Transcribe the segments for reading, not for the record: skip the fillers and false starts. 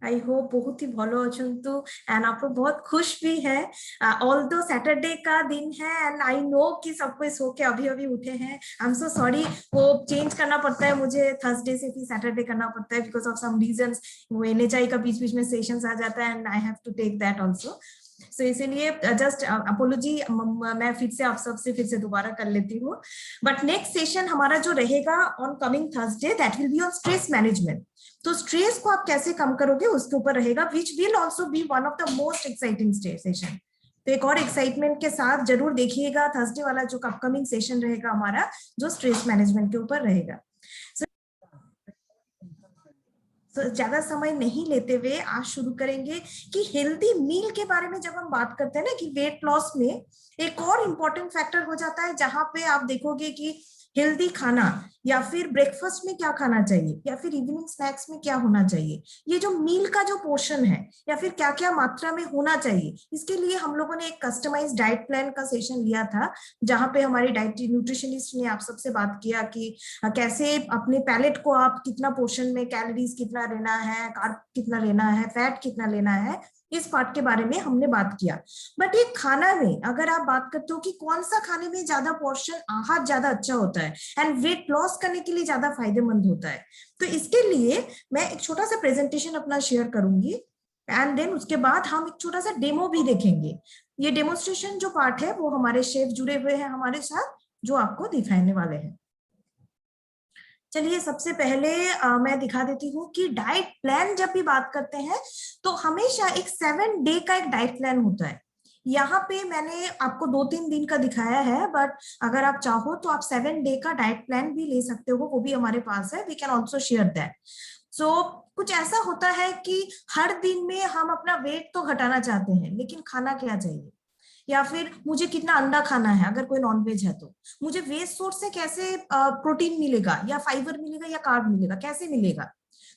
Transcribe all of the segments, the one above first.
I hope बहुत ही भलो अछंतु and आप लोग बहुत खुश भी है। ऑल दो सैटरडे का दिन है एंड आई नो कि सब कोई सो के अभी अभी उठे हैं। आई एम सो सॉरी, वो चेंज करना पड़ता है मुझे, थर्सडे से फिर सैटरडे करना पड़ता है बिकॉज ऑफ सम रीजंस। वो एनएचआई का बीच बीच में सेशंस आ जाता है and I have to take that also. So इसीलिए जस्ट अपोलॉजी, मैं फिर से आप सबसे फिर से दोबारा कर लेती हूँ। बट नेक्स्ट सेशन हमारा जो रहेगा on coming Thursday, that will be on stress management. तो स्ट्रेस को आप कैसे कम करोगे उसके ऊपर रहेगा, which will also be one of the most exciting session. तो एक और एक्साइटमेंट के साथ जरूर देखिएगा थर्सडे वाला जो अपकमिंग सेशन रहेगा हमारा, जो स्ट्रेस मैनेजमेंट के ऊपर रहेगा। तो ज्यादा समय नहीं लेते हुए आज शुरू करेंगे कि हेल्दी मील के बारे में जब हम बात करते हैं ना, कि वेट लॉस में एक और इम्पोर्टेंट फैक्टर हो जाता है जहां पे आप देखोगे कि हेल्दी खाना या फिर ब्रेकफास्ट में क्या खाना चाहिए या फिर इवनिंग स्नैक्स में क्या होना चाहिए, ये जो मील का जो पोर्शन है या फिर क्या क्या मात्रा में होना चाहिए, इसके लिए हम लोगों ने एक कस्टमाइज डाइट प्लान का सेशन लिया था जहां पे हमारी डाइट न्यूट्रिशनिस्ट ने आप सबसे बात किया कि कैसे अपने पैलेट को आप कितना पोर्शन में कैलोरीज कितना लेना है, कार्ब कितना लेना है, फैट कितना लेना है, इस पार्ट के बारे में हमने बात किया। बट ये खाना में अगर आप बात करते हो कि कौन सा खाने में ज्यादा पोर्शन आहार ज्यादा अच्छा होता है एंड वेट लॉस करने के लिए ज्यादा फायदेमंद होता है, तो इसके लिए मैं एक छोटा सा प्रेजेंटेशन अपना शेयर करूंगी एंड देन उसके बाद हम एक छोटा सा डेमो भी देखेंगे। ये डेमोन्स्ट्रेशन जो पार्ट है वो हमारे शेफ जुड़े हुए हैं हमारे साथ, जो आपको दिखाने वाले हैं। चलिए सबसे पहले मैं दिखा देती हूँ कि डाइट प्लान जब भी बात करते हैं तो हमेशा एक 7 डे का एक डाइट प्लान होता है। यहाँ पे मैंने आपको 2-3 दिन का दिखाया है, बट अगर आप चाहो तो आप 7 डे का डाइट प्लान भी ले सकते हो, वो भी हमारे पास है, we can also share that. So कुछ ऐसा होता है कि हर दिन में हम अपना वेट तो घटाना चाहते हैं, लेकिन खाना क्या चाहिए, या फिर मुझे कितना अंडा खाना है अगर कोई नॉनवेज है, तो मुझे वेस्ट सोर्स से कैसे प्रोटीन मिलेगा या फाइबर मिलेगा या कार्ब मिलेगा, कैसे मिलेगा।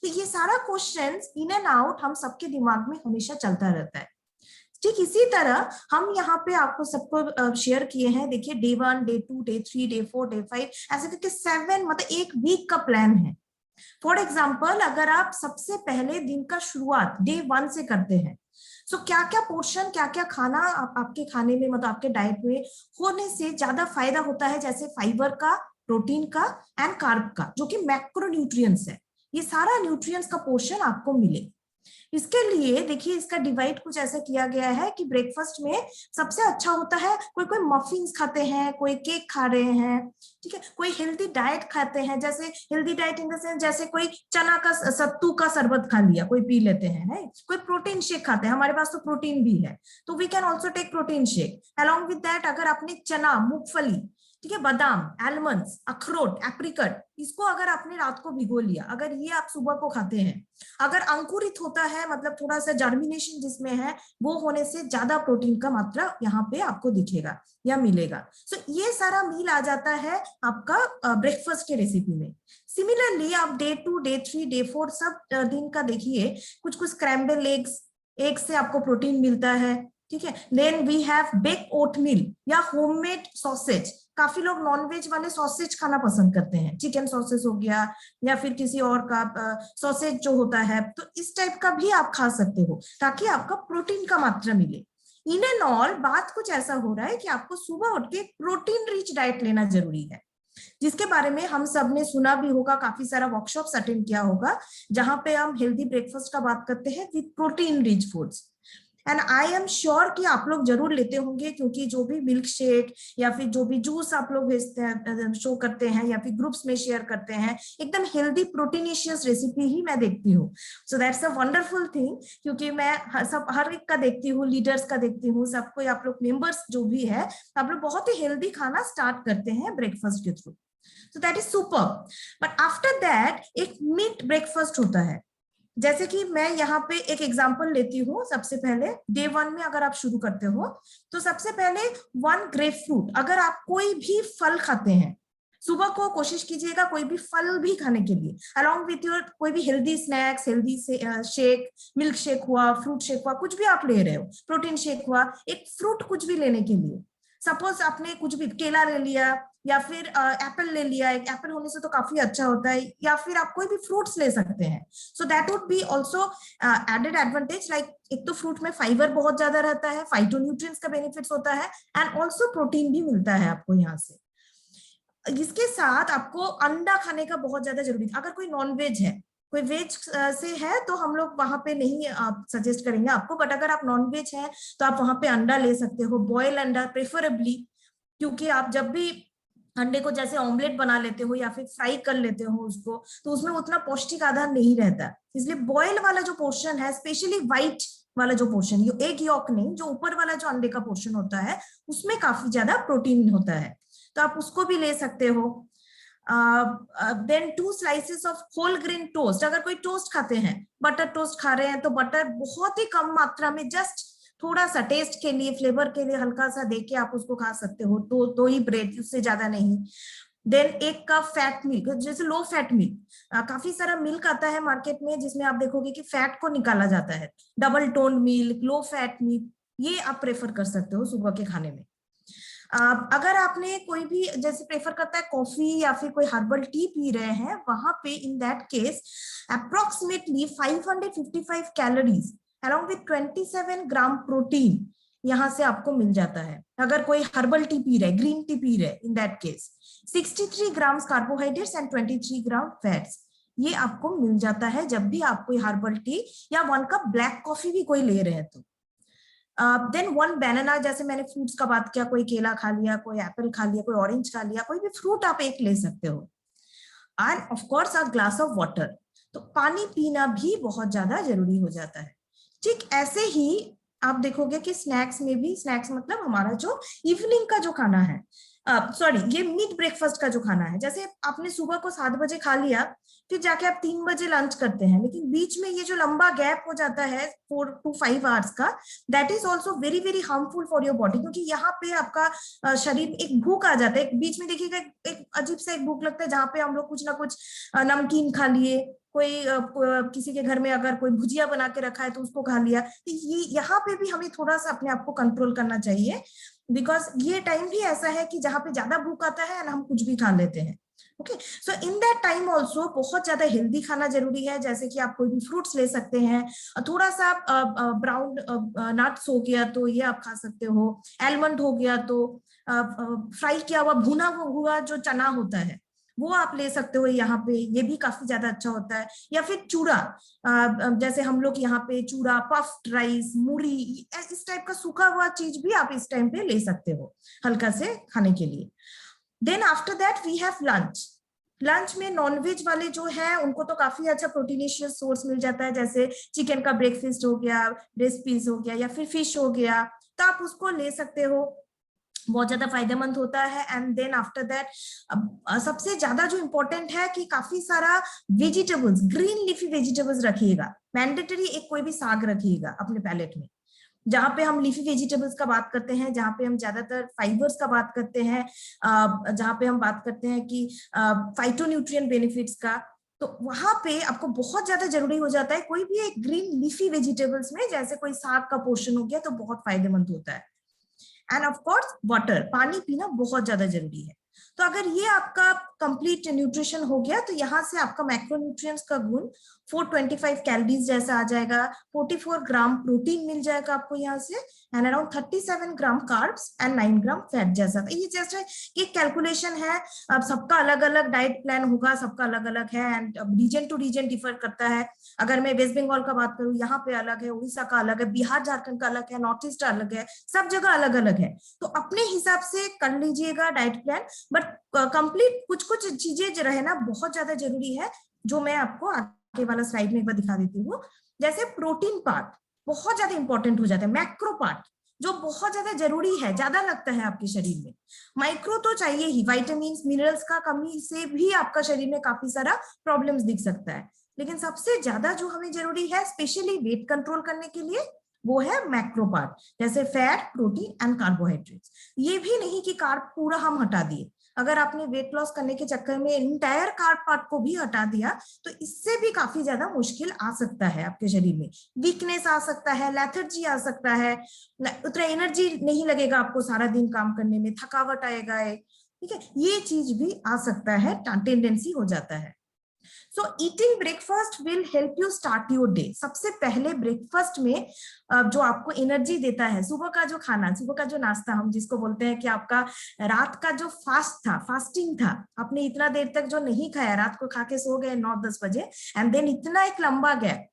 तो ये सारा क्वेश्चन इन एंड आउट हम सबके दिमाग में हमेशा चलता रहता है। ठीक इसी तरह हम यहाँ पे आपको सबको शेयर किए हैं, देखिए day 1, day 2, day 3, day 4, day 5, ऐसे करके 7, मतलब एक वीक का प्लान है। फॉर एग्जाम्पल अगर आप सबसे पहले दिन का शुरुआत डे 1 से करते हैं, सो क्या क्या पोर्शन, क्या क्या खाना आपके खाने में, मतलब आपके डाइट में होने से ज्यादा फायदा होता है, जैसे फाइबर का, प्रोटीन का एंड कार्ब का, जो कि मैक्रो न्यूट्रिएंट्स है, ये सारा न्यूट्रिएंट्स का पोर्शन आपको मिले। इसके लिए देखिए इसका डिवाइड कुछ ऐसा किया गया है कि ब्रेकफास्ट में सबसे अच्छा होता है, कोई कोई मफिन्स खाते हैं, कोई केक खा रहे हैं, ठीक है, कोई हेल्दी डाइट खाते हैं, जैसे healthy diet in the sense जैसे कोई चना का सत्तू का शरबत खा लिया, कोई पी लेते हैं, है? कोई प्रोटीन शेक खाते हैं, हमारे पास तो प्रोटीन भी है, तो we can also take protein shake along with that. अगर आपने चना, मूंगफली, ठीक है, बादाम, आलमंड्स, अखरोट, एप्रिकट, इसको अगर आपने रात को भिगो लिया, अगर ये आप सुबह को खाते हैं, अगर अंकुरित होता है, मतलब थोड़ा सा जर्मिनेशन जिसमें है, वो होने से ज्यादा प्रोटीन का मात्रा यहाँ पे आपको दिखेगा या मिलेगा। सो ये सारा मील आ जाता है आपका ब्रेकफास्ट के रेसिपी में। सिमिलरली आप डे 2, डे 3, डे 4 सब दिन का देखिए, कुछ कुछ स्क्रैम्बल एग्स, एग से आपको प्रोटीन मिलता है, ठीक है। Then we have bake oatmeal या होममेड सॉसेज, काफी लोग नॉनवेज वाले सॉसेज खाना पसंद करते हैं, चिकन सॉसेज हो गया या फिर किसी और का सॉसेज जो होता है, तो इस टाइप का भी आप खा सकते हो ताकि आपका प्रोटीन का मात्रा मिले। इन एंड ऑल बात कुछ ऐसा हो रहा है कि आपको सुबह उठ के प्रोटीन रिच डाइट लेना जरूरी है, जिसके बारे में हम सब ने सुना भी होगा, काफी सारा वर्कशॉप अटेंड किया होगा जहां पे हम हेल्दी ब्रेकफास्ट का बात करते हैं with protein rich foods. And I am sure कि आप लोग जरूर लेते होंगे, क्योंकि जो भी मिल्क शेक या फिर जो भी जूस आप लोग भेजते हैं, शो करते हैं या फिर ग्रुप्स में शेयर करते हैं, एकदम हेल्दी प्रोटीनिशियस रेसिपी ही मैं देखती हूँ। So that's a wonderful thing, क्योंकि मैं हर एक का देखती हूँ, लीडर्स का देखती हूँ, सबको, आप लोग मेंबर्स जो भी है, आप लोग बहुत ही हेल्दी खाना स्टार्ट करते हैं ब्रेकफास्ट के through. So that is super. But after that एक मिड ब्रेकफास्ट होता है, जैसे कि मैं यहाँ पे एक एग्जांपल लेती हूँ। सबसे पहले डे 1 में अगर आप शुरू करते हो तो सबसे पहले 1 ग्रेप फ्रूट, अगर आप कोई भी फल खाते हैं सुबह को कोशिश कीजिएगा कोई भी फल भी खाने के लिए, अलॉन्ग विथ योर कोई भी healthy snacks, healthy shake, milk shake हुआ, फ्रूट शेक हुआ, कुछ भी आप ले रहे हो, प्रोटीन शेक हुआ, एक फ्रूट कुछ भी लेने के लिए। सपोज आपने कुछ भी केला ले लिया, या फिर एप्पल ले लिया, एक एप्पल होने से तो काफी अच्छा होता है, या फिर आप कोई भी फ्रूट्स ले सकते हैं। So that would be also added advantage, like एक तो फ्रूट में फाइबर बहुत ज्यादा रहता है, फाइटोन्यूट्रिएंट्स का बेनिफिट्स होता है, एंड ऑल्सो प्रोटीन भी मिलता है आपको यहाँ से। इसके साथ आपको अंडा खाने का बहुत ज्यादा जरूरी है। अगर कोई नॉन वेज है, कोई वेज से है, तो हम लोग वहां पे नहीं सजेस्ट करेंगे आपको, बट अगर आप नॉन वेज है तो आप वहां पे अंडा ले सकते हो, बॉयल अंडा प्रेफरेबली, क्योंकि आप जब भी अंडे को जैसे ऑमलेट बना लेते हो या फिर फ्राई कर लेते हो उसको, तो उसमें उतना पौष्टिक आधार नहीं रहता। इसलिए बॉयल वाला जो पोर्शन है, स्पेशली व्हाइट वाला जो पोर्शन, एग यॉक नहीं, जो ऊपर वाला जो अंडे का पोर्शन होता है, उसमें काफी ज्यादा प्रोटीन होता है, तो आप उसको भी ले सकते हो। Then 2 slices of whole grain toast, अगर कोई टोस्ट खाते हैं, बटर टोस्ट खा रहे हैं, तो बटर बहुत ही कम मात्रा में, जस्ट थोड़ा सा टेस्ट के लिए, फ्लेवर के लिए हल्का सा देके आप उसको खा सकते हो, तो ही ब्रेड, उससे ज्यादा नहीं। देन 1 कप फैट मिल्क, जैसे लो फैट मिल्क, काफी सारा मिल्क आता है मार्केट में जिसमें आप देखोगे कि फैट को निकाला जाता है, double tone milk, low fat milk, ये आप प्रेफर कर सकते हो सुबह के खाने में। अगर आपने कोई भी जैसे प्रेफर करता है कॉफी या फिर कोई हर्बल टी पी रहे हैं, वहां पे in that case approximately 555 calories along with 27 gram protein यहाँ से आपको मिल जाता है। अगर कोई हर्बल टी पी रहे, ग्रीन टी पी रहे, in that case 63 gram carbohydrates and 23 gram fats, ये आपको मिल जाता है जब भी आप कोई हर्बल टी या 1 कप ब्लैक कॉफी भी कोई ले रहे हैं तो। देन 1 बनाना, जैसे मैंने फ्रूट्स का बात किया, कोई केला खा लिया, कोई एप्पल खा लिया, कोई ऑरेंज खा लिया, कोई भी फ्रूट आप एक ले सकते हो। End of course a glass of water, तो पानी पीना भी बहुत ज्यादा जरूरी हो जाता है। ठीक ऐसे ही आप देखोगे कि स्नैक्स में भी, स्नैक्स मतलब हमारा जो इवनिंग का जो खाना है, सॉरी ये मिड ब्रेकफास्ट का जो खाना है, जैसे आपने सुबह को 7 बजे खा लिया, फिर जाके आप 3 बजे लंच करते हैं, लेकिन बीच में ये जो लंबा गैप हो जाता है 4 to 5 आवर्स का, that is also very very harmful for your body, क्योंकि यहाँ पे आपका शरीर, एक भूख आ जाता है बीच में, देखिएगा एक अजीब सा एक भूख लगता है, जहाँ पे हम लोग कुछ ना कुछ नमकीन खा लिए, कोई किसी के घर में अगर कोई भुजिया बना के रखा है तो उसको खा लिया, तो ये यहाँ पे भी हमें थोड़ा सा अपने आप को कंट्रोल करना चाहिए, बिकॉज ये टाइम भी ऐसा है कि जहाँ पे ज्यादा भूख आता है, हम कुछ भी खा लेते हैं। Okay, so in that time also बहुत ज्यादा हेल्दी खाना जरूरी है, जैसे कि आप कोई भी फ्रूट्स ले सकते हैं, थोड़ा सा ब्राउन नट्स हो गया तो ये आप खा सकते हो, एलमंड हो गया तो फ्राई किया हुआ भुना हुआ जो चना होता है वो आप ले सकते हो यहाँ पे, ये भी काफी ज्यादा अच्छा होता है। या फिर चूड़ा, जैसे हम लोग यहाँ पे चूड़ा, पफ्ड राइस, मूढ़ी, इस टाइप का सूखा हुआ चीज भी आप इस टाइम पे ले सकते हो हल्का से खाने के लिए। Then after that we have lunch. Lunch में नॉनवेज वाले जो है उनको तो काफी अच्छा प्रोटीनिशियस सोर्स मिल जाता है, जैसे चिकन का ब्रेकफास्ट हो गया, ब्रेस्ट पीस हो गया, या फिर फिश हो गया, तो आप उसको ले सकते हो, बहुत ज्यादा फायदेमंद होता है। एंड देन आफ्टर दैट सबसे ज्यादा जो इम्पोर्टेंट है कि काफी सारा वेजिटेबल्स, ग्रीन लीफी वेजिटेबल्स रखिएगा, मैंडेटरी एक कोई भी साग रखिएगा अपने पैलेट में, जहां पे हम लीफी वेजिटेबल्स का बात करते हैं, जहां पे हम ज्यादातर फाइबर्स का बात करते हैं, जहां पे हम बात करते हैं कि फाइटोन्यूट्रिएंट बेनिफिट्स का, तो वहां पे आपको बहुत ज्यादा जरूरी हो जाता है कोई भी एक ग्रीन लीफी वेजिटेबल्स में, जैसे कोई साग का पोर्शन हो गया तो बहुत फायदेमंद होता है। एंड ऑफ कोर्स वाटर, पानी पीना बहुत ज्यादा जरूरी है। तो अगर ये आपका कंप्लीट न्यूट्रिशन हो गया, तो यहाँ से आपका मैक्रोन्यूट्रिएंट्स का गुण 425 कैलोरीज जैसा आ जाएगा, 44 ग्राम प्रोटीन मिल जाएगा आपको यहाँ से, and around 37 gram carbs and 9 gram fat जैसा। तो ये जैसे एक कैलकुलेशन है, अब सबका अलग अलग डाइट प्लान होगा, सबका अलग अलग है, and region to region differ करता है। अगर मैं वेस्ट बंगाल का बात करूँ, यहाँ पे अलग है, उड़ीसा का अलग है, बिहार झारखंड का अलग है, नॉर्थ ईस्ट अलग है, सब जगह अलग अलग है, तो अपने हिसाब से कर लीजिएगा डाइट प्लान। बट कंप्लीट कुछ कुछ चीजें रहना बहुत ज्यादा जरूरी है, जो मैं आपको आगे वाला स्लाइड में एक बार दिखा देती हूँ। जैसे प्रोटीन पार्ट बहुत ज्यादा इंपॉर्टेंट हो जाता है, मैक्रो पार्ट जो बहुत ज्यादा जरूरी है, ज्यादा लगता है आपके शरीर में, माइक्रो तो चाहिए ही, विटामिन मिनरल्स का कमी से भी आपका शरीर में काफी सारा प्रॉब्लम्स दिख सकता है, लेकिन सबसे ज्यादा जो हमें जरूरी है स्पेशली वेट कंट्रोल करने के लिए, वो है मैक्रो पार्ट, जैसे फैट, प्रोटीन एंड कार्बोहाइड्रेट्स। ये भी नहीं कि कार्ब पूरा हम हटा दिए, अगर आपने वेट लॉस करने के चक्कर में इंटायर कार्ब पार्ट को भी हटा दिया, तो इससे भी काफी ज्यादा मुश्किल आ सकता है आपके शरीर में, वीकनेस आ सकता है, लेथर्जी आ सकता है, उतना एनर्जी नहीं लगेगा आपको सारा दिन काम करने में, थकावट आएगा, ठीक है, ये चीज भी आ सकता है, टेंडेंसी हो जाता है। So eating breakfast will help you start your day. सबसे पहले ब्रेकफास्ट में जो आपको एनर्जी देता है, सुबह का जो खाना, सुबह का जो नाश्ता, हम जिसको बोलते हैं कि आपका रात का जो फास्ट था, फास्टिंग था, आपने इतना देर तक जो नहीं खाया, रात को खा के सो गए 9-10 बजे, एंड देन इतना एक लंबा गैप,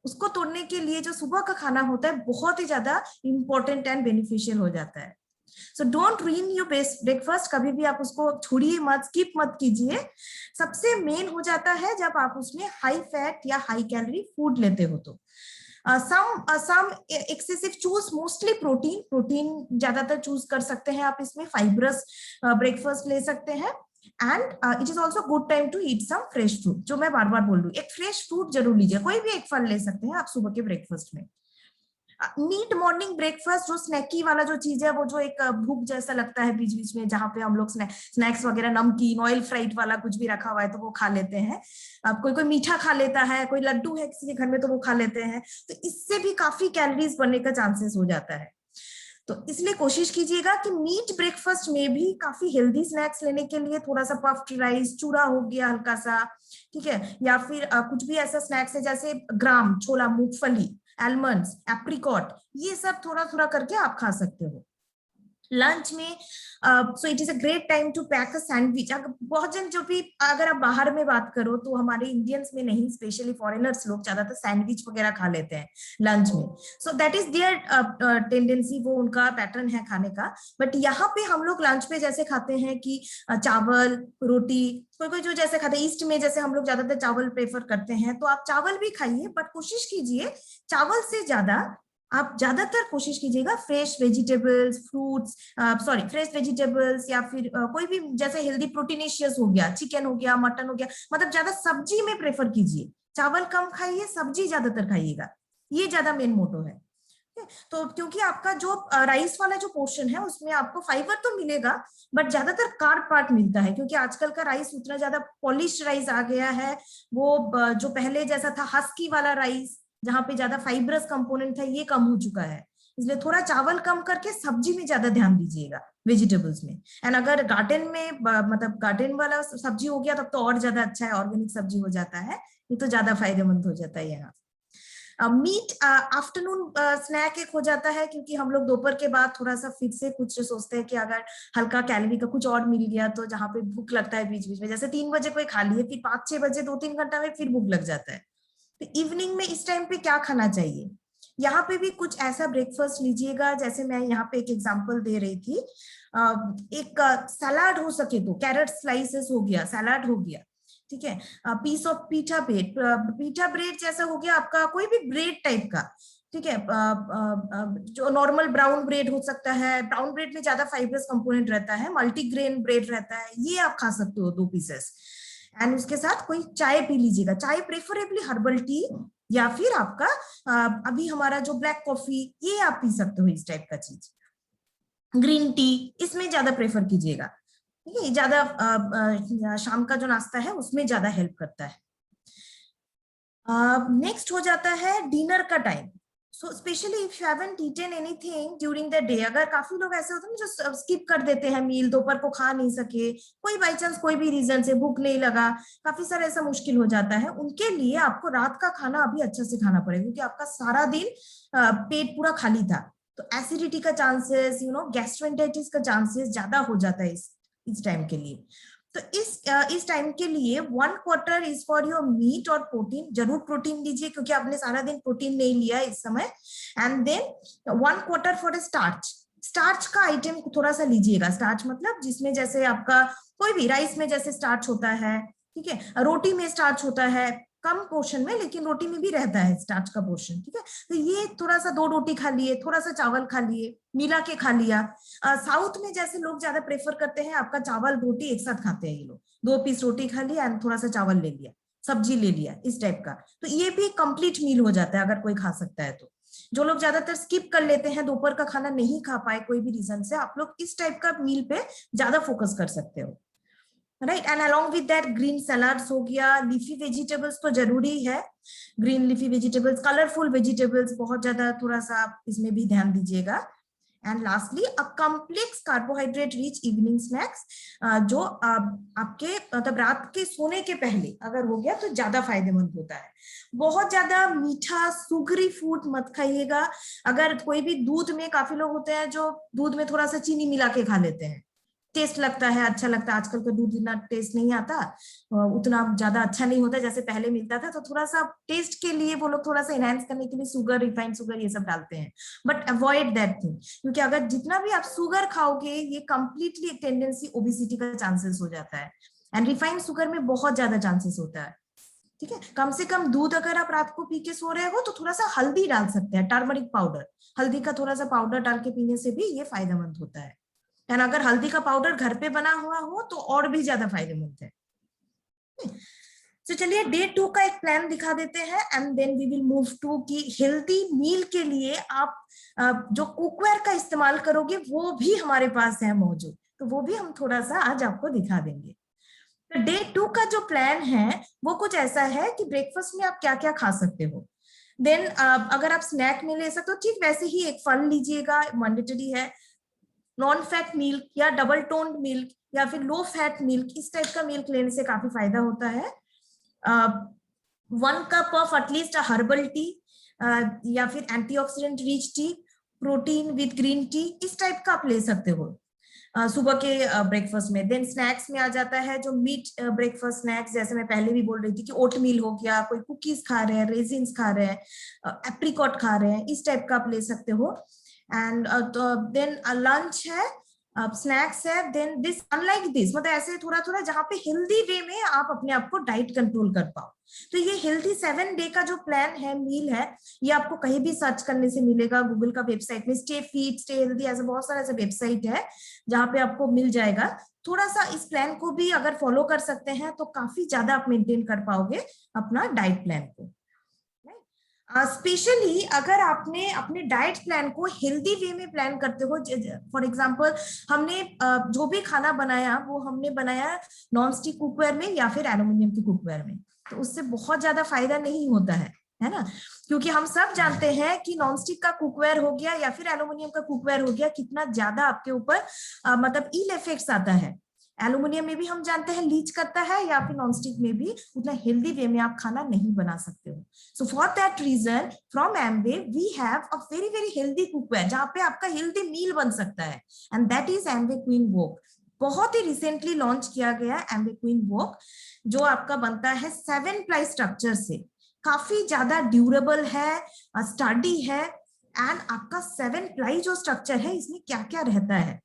उसको तोड़ने के लिए जो सुबह का खाना होता है बहुत ही ज्यादा इंपॉर्टेंट एंड बेनिफिशियल हो जाता है। So don't ruin your breakfast, कभी भी आप उसको छोड़िए मत, स्किप मत कीजिए। सबसे मेन हो जाता है जब आप उसमें हाई फैट या हाई कैलोरी फूड लेते हो तो some excessive choose mostly protein ज्यादातर चूज कर सकते हैं आप इसमें, फाइब्रस ब्रेकफास्ट ले सकते हैं, and it is also good time to eat some fresh fruit, जो मैं बार बार बोल रही हूँ, एक फ्रेश फ्रूट जरूर लीजिए, कोई भी एक फल ले सकते हैं आप सुबह के ब्रेकफास्ट में। नीट मॉर्निंग ब्रेकफास्ट, जो स्नैकी वाला जो चीज है, वो जो एक भूख जैसा लगता है बीच बीच में, जहाँ पे हम लोग स्नैक्स वगैरह, नमकीन, ऑयल फ्राइड वाला कुछ भी रखा हुआ है तो वो खा लेते हैं। अब कोई कोई मीठा खा लेता है, कोई लड्डू है किसी के घर में तो वो खा लेते हैं, तो इससे भी काफी कैलोरीज बनने का चांसेस हो जाता है। तो इसलिए कोशिश कीजिएगा कि मीट ब्रेकफास्ट में भी काफी हेल्दी स्नैक्स लेने के लिए थोड़ा सा पफ्ड राइस, चूरा हो गया हल्का सा, ठीक है, या फिर कुछ भी ऐसा स्नैक्स है जैसे ग्राम छोला, मूंगफली, आलमंड्स, एप्रिकॉट, ये सब थोड़ा थोड़ा करके आप खा सकते हो। लंच में so it is a great time to pack a sandwich. बहुत जन जो भी, अगर आप बाहर में बात करो तो हमारे इंडियंस में नहीं, स्पेशली फॉरेनर्स लोग ज्यादातर सैंडविच वगैरह खा लेते हैं लंच में। So that is their tendency, वो उनका पैटर्न है खाने का। बट यहाँ पे हम लोग लंच में जैसे खाते हैं कि चावल रोटी, कोई कोई जो जैसे खाते हैं, ईस्ट में जैसे हम लोग ज्यादातर चावल प्रेफर करते हैं, तो आप चावल भी खाइए, बट कोशिश कीजिए चावल से ज्यादा आप ज्यादातर कोशिश कीजिएगा fresh vegetables, fruits, sorry fresh vegetables, या फिर कोई भी जैसे हेल्दी प्रोटीनेशियस हो गया, चिकन हो गया, मटन हो गया, मतलब ज्यादा सब्जी में प्रेफर कीजिए, चावल कम खाइए, सब्जी ज्यादातर खाइएगा, ये ज्यादा मेन मोटो है। तो क्योंकि आपका जो राइस वाला जो पोर्शन है उसमें आपको फाइबर तो मिलेगा, बट ज्यादातर कार्ब पार्ट मिलता है, क्योंकि आजकल का राइस उतना ज्यादा पॉलिश राइस आ गया है, वो जो पहले जैसा था हस्की वाला राइस जहाँ पे ज्यादा फाइब्रस कंपोनेंट था, ये कम हो चुका है। इसलिए थोड़ा चावल कम करके सब्जी में ज्यादा ध्यान दीजिएगा, वेजिटेबल्स में। एंड अगर गार्डन में मतलब गार्डन वाला सब्जी हो गया तब तो और ज्यादा अच्छा है, ऑर्गेनिक सब्जी हो जाता है, ये तो ज्यादा फायदेमंद हो जाता है यहाँ। मीट आफ्टरनून स्नैक एक हो जाता है, क्योंकि हम लोग दोपहर के बाद थोड़ा सा फिर से कुछ सोचते हैं कि अगर हल्का कैलोरी का कुछ और मिल गया, तो जहाँ पे भूख लगता है बीच बीच में, जैसे 3 बजे कोई खा लिए, फिर 5-6 बजे 2-3 घंटा में फिर भूख लग जाता है, तो इवनिंग में इस टाइम पे क्या खाना चाहिए, यहाँ पे भी कुछ ऐसा ब्रेकफास्ट लीजिएगा, जैसे मैं यहाँ पे एक एग्जांपल दे रही थी, एक सलाद हो सके तो, कैरेट स्लाइसेस हो गया, सलाद हो गया, ठीक है, पीस ऑफ पीठा ब्रेड, पीठा ब्रेड जैसा हो गया आपका, कोई भी ब्रेड टाइप का, ठीक है, जो नॉर्मल ब्राउन ब्रेड हो सकता है, ब्राउन ब्रेड में ज्यादा फाइब्रस कंपोनेंट रहता है, मल्टीग्रेन ब्रेड रहता है, ये आप खा सकते हो 2 पीसेस, एंड उसके साथ कोई चाय पी लीजिएगा, चाय प्रेफरेबली हर्बल टी, या फिर आपका अभी हमारा जो ब्लैक कॉफी, ये आप पी सकते हो, इस टाइप का चीज, ग्रीन टी, इसमें ज्यादा प्रेफर कीजिएगा, ठीक है, ज्यादा शाम का जो नाश्ता है उसमें ज्यादा हेल्प करता है। नेक्स्ट हो जाता है डिनर का time. So specially if you haven't eaten anything during the day, अगर काफी लोग ऐसे होते हैं जो स्किप कर देते हैं मील, दोपहर को खा नहीं सके, कोई बाई चांस कोई भी रीजन से भूख नहीं लगा, काफी सारा ऐसा मुश्किल हो जाता है, उनके लिए आपको रात का खाना अभी अच्छे से खाना पड़ेगा, क्योंकि आपका सारा दिन पेट पूरा खाली था, तो एसिडिटी का चांसेस, गैस्ट्रोएंटेरिटिस का चांसेस ज्यादा हो जाता है इस टाइम के लिए। तो इस टाइम के लिए 1/4 इज फॉर योर मीट और प्रोटीन, जरूर प्रोटीन लीजिए, क्योंकि आपने सारा दिन प्रोटीन नहीं लिया इस समय, and then 1/4 for starch, starch का आइटम थोड़ा सा लीजिएगा, स्टार्च मतलब जिसमें जैसे आपका कोई भी राइस में जैसे स्टार्च होता है, ठीक है, रोटी में स्टार्च होता है कम पोर्शन में, लेकिन रोटी में भी रहता है स्टार्च का पोर्शन, ठीक है, तो ये थोड़ा सा 2 रोटी खा लिए, थोड़ा सा चावल खा लिए, मिला के खा लिया। साउथ में जैसे लोग ज्यादा प्रेफर करते हैं, आपका चावल रोटी एक साथ खाते हैं ये लोग, 2 पीस रोटी खा लिया एंड थोड़ा सा चावल ले लिया, सब्जी ले लिया, इस टाइप का, तो ये भी कंप्लीट मील हो जाता है अगर कोई खा सकता है तो। जो लोग ज्यादातर स्किप कर लेते हैं, दोपहर का खाना नहीं खा पाए कोई भी रीजन से, आप लोग इस टाइप का मील पे ज्यादा फोकस कर सकते हो, right. And along with that green salads हो गया, लीफी वेजिटेबल्स तो जरूरी है, green leafy vegetables, colourful vegetables बहुत ज्यादा थोड़ा सा आप इसमें भी ध्यान दीजिएगा, and lastly a complex carbohydrate rich evening snacks, जो आपके मतलब रात के सोने के पहले अगर हो गया तो ज्यादा फायदेमंद होता है। बहुत ज्यादा मीठा सुगरी फूड मत खाइएगा। अगर कोई भी दूध में, काफी लोग होते हैं जो दूध में थोड़ा सा चीनी मिला के खा लेते हैं, टेस्ट लगता है, अच्छा लगता है। आजकल का दूध इतना टेस्ट नहीं आता, उतना ज्यादा अच्छा नहीं होता जैसे पहले मिलता था, तो थोड़ा सा टेस्ट के लिए वो लोग थोड़ा सा एनहांस करने के लिए शुगर, रिफाइंड शुगर ये सब डालते हैं। बट अवॉइड दैट थिंग, क्योंकि अगर जितना भी आप शुगर खाओगे ये कंप्लीटली एक टेंडेंसी ओबेसिटी का चांसेस हो जाता है। एंड रिफाइंड शुगर में बहुत ज्यादा चांसेस होता है। ठीक है, कम से कम दूध अगर आप रात को पी के सो रहे हो तो थोड़ा सा हल्दी डाल सकते हैं, टर्मरिक पाउडर, हल्दी का थोड़ा सा पाउडर डाल के पीने से भी ये फायदेमंद होता है। एंड अगर हल्दी का पाउडर घर पे बना हुआ हो तो और भी ज्यादा फायदेमंद है। तो चलिए डे 2 का एक प्लान दिखा देते हैं and then we will move to कि हेल्दी मील के लिए आप जो कुकवेयर का इस्तेमाल करोगे वो भी हमारे पास है मौजूद, तो वो भी हम थोड़ा सा आज आपको दिखा देंगे। तो डे 2 का जो प्लान है वो कुछ ऐसा है कि ब्रेकफास्ट में आप क्या क्या खा सकते हो। देन अगर आप स्नैक में ले सकते हो ठीक वैसे ही एक फल लीजिएगा, मैंडेटरी है। नॉन फैट मिल्क या डबल टोन्ड मिल्क या फिर लो फैट मिल्क, इस टाइप का मिल्क लेने से काफी फायदा होता है। 1 cup of at least herbal tea या फिर antioxidant rich T, protein with green tea, इस टाइप का आप ले सकते हो सुबह के ब्रेकफास्ट में। देन स्नैक्स में आ जाता है जो मीट ब्रेकफास्ट स्नैक्स, जैसे मैं पहले भी बोल रही थी कि ओट मील हो गया, कोई कुकीज खा रहे हैं, रेजिन्स खा रहे हैं, एप्रिकॉट खा रहे हैं, इस टाइप का आप ले सकते हो। एंड देन लंच है, स्नैक्स है। देन दिस अनलाइक दिस, मतलब ऐसे थोड़ा थोड़ा जहाँ पे हेल्दी वे में आप अपने आप को डाइट कंट्रोल कर पाओ। तो ये हेल्दी 7 डे का जो प्लान है, मील है, ये आपको कहीं भी सर्च करने से मिलेगा, गूगल का वेबसाइट में स्टे फिट स्टे हेल्दी ऐसे बहुत सारा ऐसा वेबसाइट है जहाँ पे आपको मिल जाएगा। थोड़ा सा इस प्लान को भी अगर फॉलो कर सकते हैं तो काफी ज्यादा आप मेंटेन कर पाओगे अपना डाइट प्लान को। स्पेशली अगर आपने अपने डाइट प्लान को हेल्दी वे में प्लान करते हो, फॉर एग्जांपल हमने जो भी खाना बनाया वो हमने बनाया नॉन स्टिक कुकवेयर में या फिर एल्यूमिनियम की कुकवेयर में, तो उससे बहुत ज्यादा फायदा नहीं होता है ना। क्योंकि हम सब जानते हैं कि नॉन स्टिक का कुकवेयर हो गया या फिर एल्यूमिनियम का कुकवेयर हो गया, कितना ज्यादा आपके ऊपर मतलब इल इफेक्ट्स आता है। एल्यूमिनियम में भी हम जानते हैं लीच करता है, या फिर नॉनस्टिक में भी उतना हेल्दी वे में आप खाना नहीं बना सकते हो। So for that reason from Amway we have a very very healthy cookware जहाँ पे आपका हेल्दी मील बन सकता है, and that is Amway queen wok. बहुत ही रिसेंटली लॉन्च किया गया एमवे क्वीन वोक, जो आपका बनता है 7 प्लाई स्ट्रक्चर से, काफी ज्यादा ड्यूरेबल है, स्टडी है। एंड आपका 7 प्लाई जो स्ट्रक्चर है इसमें क्या क्या रहता है,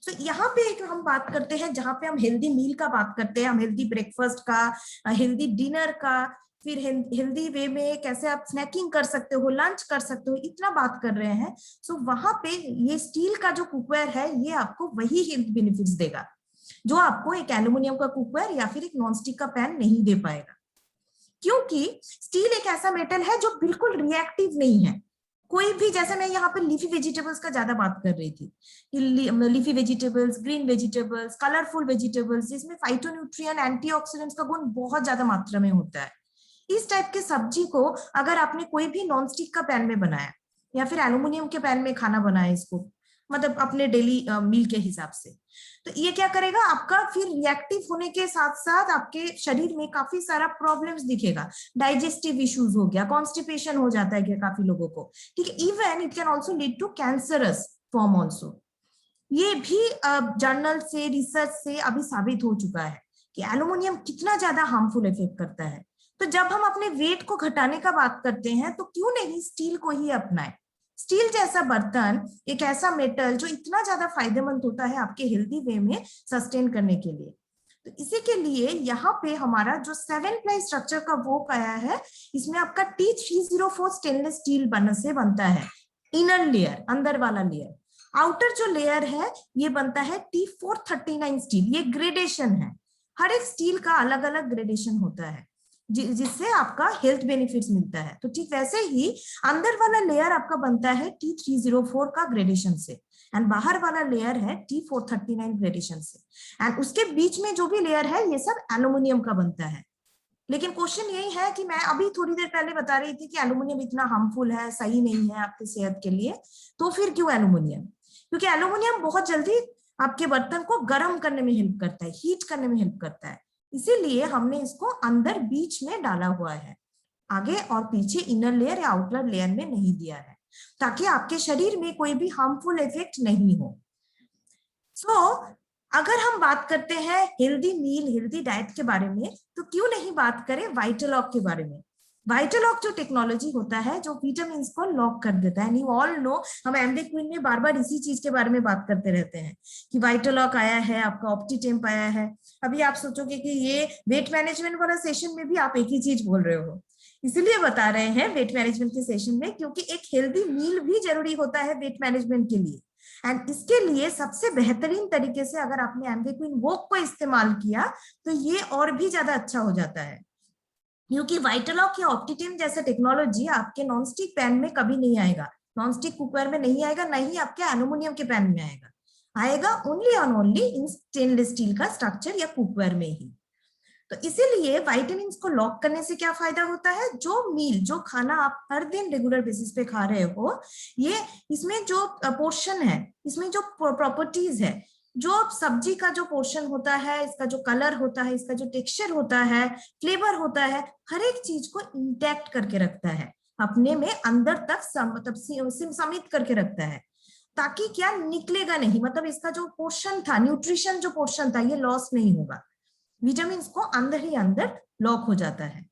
तो यहाँ पे एक हम बात करते हैं जहां पे हम हेल्दी मील का बात करते हैं, हम हेल्दी ब्रेकफास्ट का, हेल्दी डिनर का, फिर हेल्दी वे में कैसे आप स्नैकिंग कर सकते हो, लंच कर सकते हो, इतना बात कर रहे हैं। सो वहां पे ये स्टील का जो कुकवेयर है ये आपको वही हेल्थ बेनिफिट्स देगा जो आपको एक एल्यूमिनियम का कुकवेयर या फिर एक नॉनस्टिक का पैन नहीं दे पाएगा। क्योंकि स्टील एक ऐसा मेटल है जो बिल्कुल रिएक्टिव नहीं है। कोई भी, जैसे मैं यहाँ पे लीफी वेजिटेबल्स का ज्यादा बात कर रही थी, leafy vegetables, green vegetables, colourful vegetables जिसमें फाइटोन्यूट्रिएंट एंटीऑक्सीडेंट्स का गुण बहुत ज्यादा मात्रा में होता है, इस टाइप के सब्जी को अगर आपने कोई भी नॉनस्टिक का पैन में बनाया या फिर एल्यूमिनियम के पैन में खाना बनाया, इसको मतलब अपने डेली मील के हिसाब से, तो ये क्या करेगा, आपका फिर रिएक्टिव होने के साथ साथ आपके शरीर में काफी सारा प्रॉब्लम्स दिखेगा। डाइजेस्टिव इश्यूज हो गया, कॉन्स्टिपेशन हो जाता है काफी लोगों को, ठीक है। Even it can also lead to cancerous form also. ये भी जर्नल से, रिसर्च से अभी साबित हो चुका है कि एल्यूमिनियम कितना ज्यादा हार्मफुल इफेक्ट करता है। तो जब हम अपने वेट को घटाने का बात करते हैं तो क्यों नहीं स्टील को ही अपनाएं। स्टील जैसा बर्तन एक ऐसा मेटल जो इतना ज्यादा फायदेमंद होता है आपके हेल्दी वे में सस्टेन करने के लिए। तो इसी के लिए यहाँ पे हमारा जो 7 प्लाई स्ट्रक्चर का वो आया है, इसमें आपका T304 स्टेनलेस स्टील से बनता है इनर लेयर, अंदर वाला लेयर। आउटर जो लेयर है ये बनता है T439 स्टील। ये ग्रेडेशन है, हर एक स्टील का अलग अलग ग्रेडेशन होता है जिससे आपका हेल्थ बेनिफिट्स मिलता है। तो ठीक वैसे ही अंदर वाला लेयर आपका बनता है T304 का ग्रेडेशन से, एंड बाहर वाला लेयर है T439 ग्रेडेशन से, एंड उसके बीच में जो भी लेयर है ये सब एल्यूमिनियम का बनता है। लेकिन क्वेश्चन यही है कि मैं अभी थोड़ी देर पहले बता रही थी कि एल्यूमिनियम इतना हार्मफुल है, सही नहीं है आपकी सेहत के लिए, तो फिर क्यों एल्यूमिनियम? क्योंकि एल्यूमिनियम बहुत जल्दी आपके बर्तन को गर्म करने में हेल्प करता है, हीट करने में हेल्प करता है, इसीलिए हमने इसको अंदर बीच में डाला हुआ है, आगे और पीछे इनर लेयर या आउटर लेयर में नहीं दिया है, ताकि आपके शरीर में कोई भी हार्मफुल इफेक्ट नहीं हो। अगर हम बात करते हैं हेल्दी मील, हेल्दी डाइट के बारे में, तो क्यों नहीं बात करें वाइटालॉग के बारे में। वाइटालॉग जो टेक्नोलॉजी होता है जो विटामिन को लॉक कर देता है। यू ऑल नो, हम एमडी क्वीन में बार बार इसी चीज के बारे में बात करते रहते हैं कि वाइटालॉग आया है, आपका ऑप्टीटेम्प आया है। अभी आप सोचोगे कि ये वेट मैनेजमेंट वाला सेशन में भी आप एक ही चीज बोल रहे हो, इसलिए बता रहे हैं वेट मैनेजमेंट के सेशन में, क्योंकि एक हेल्दी मील भी जरूरी होता है वेट मैनेजमेंट के लिए। एंड इसके लिए सबसे बेहतरीन तरीके से अगर आपने एमवी वोक को इस्तेमाल किया तो ये और भी ज्यादा अच्छा हो जाता है, क्योंकि वाइटालॉग या ऑप्टीटेम जैसा टेक्नोलॉजी आपके नॉनस्टिक पैन में कभी नहीं आएगा, नॉनस्टिक कुकवेयर में नहीं आएगा, नहीं आपके एल्यूमिनियम के पैन में आएगा, आएगा only on only in stainless steel का स्ट्रक्चर या कुकवेयर में ही। तो इसीलिए विटामिन को लॉक करने से क्या फायदा होता है, जो मील, जो खाना आप हर दिन रेगुलर बेसिस पे खा रहे हो, ये इसमें जो पोर्शन है, इसमें जो प्रॉपर्टीज है, जो सब्जी का जो पोर्शन होता है, इसका जो कलर होता है, इसका जो टेक्सचर होता है, फ्लेवर होता है, हर एक चीज को इंटैक्ट करके रखता है, अपने में अंदर तक मतलब समित करके रखता है, ताकि क्या निकलेगा नहीं, मतलब इसका जो पोर्शन था, न्यूट्रिशन जो पोर्शन था, ये लॉस नहीं होगा, विटामिन को अंदर ही अंदर लॉक हो जाता है।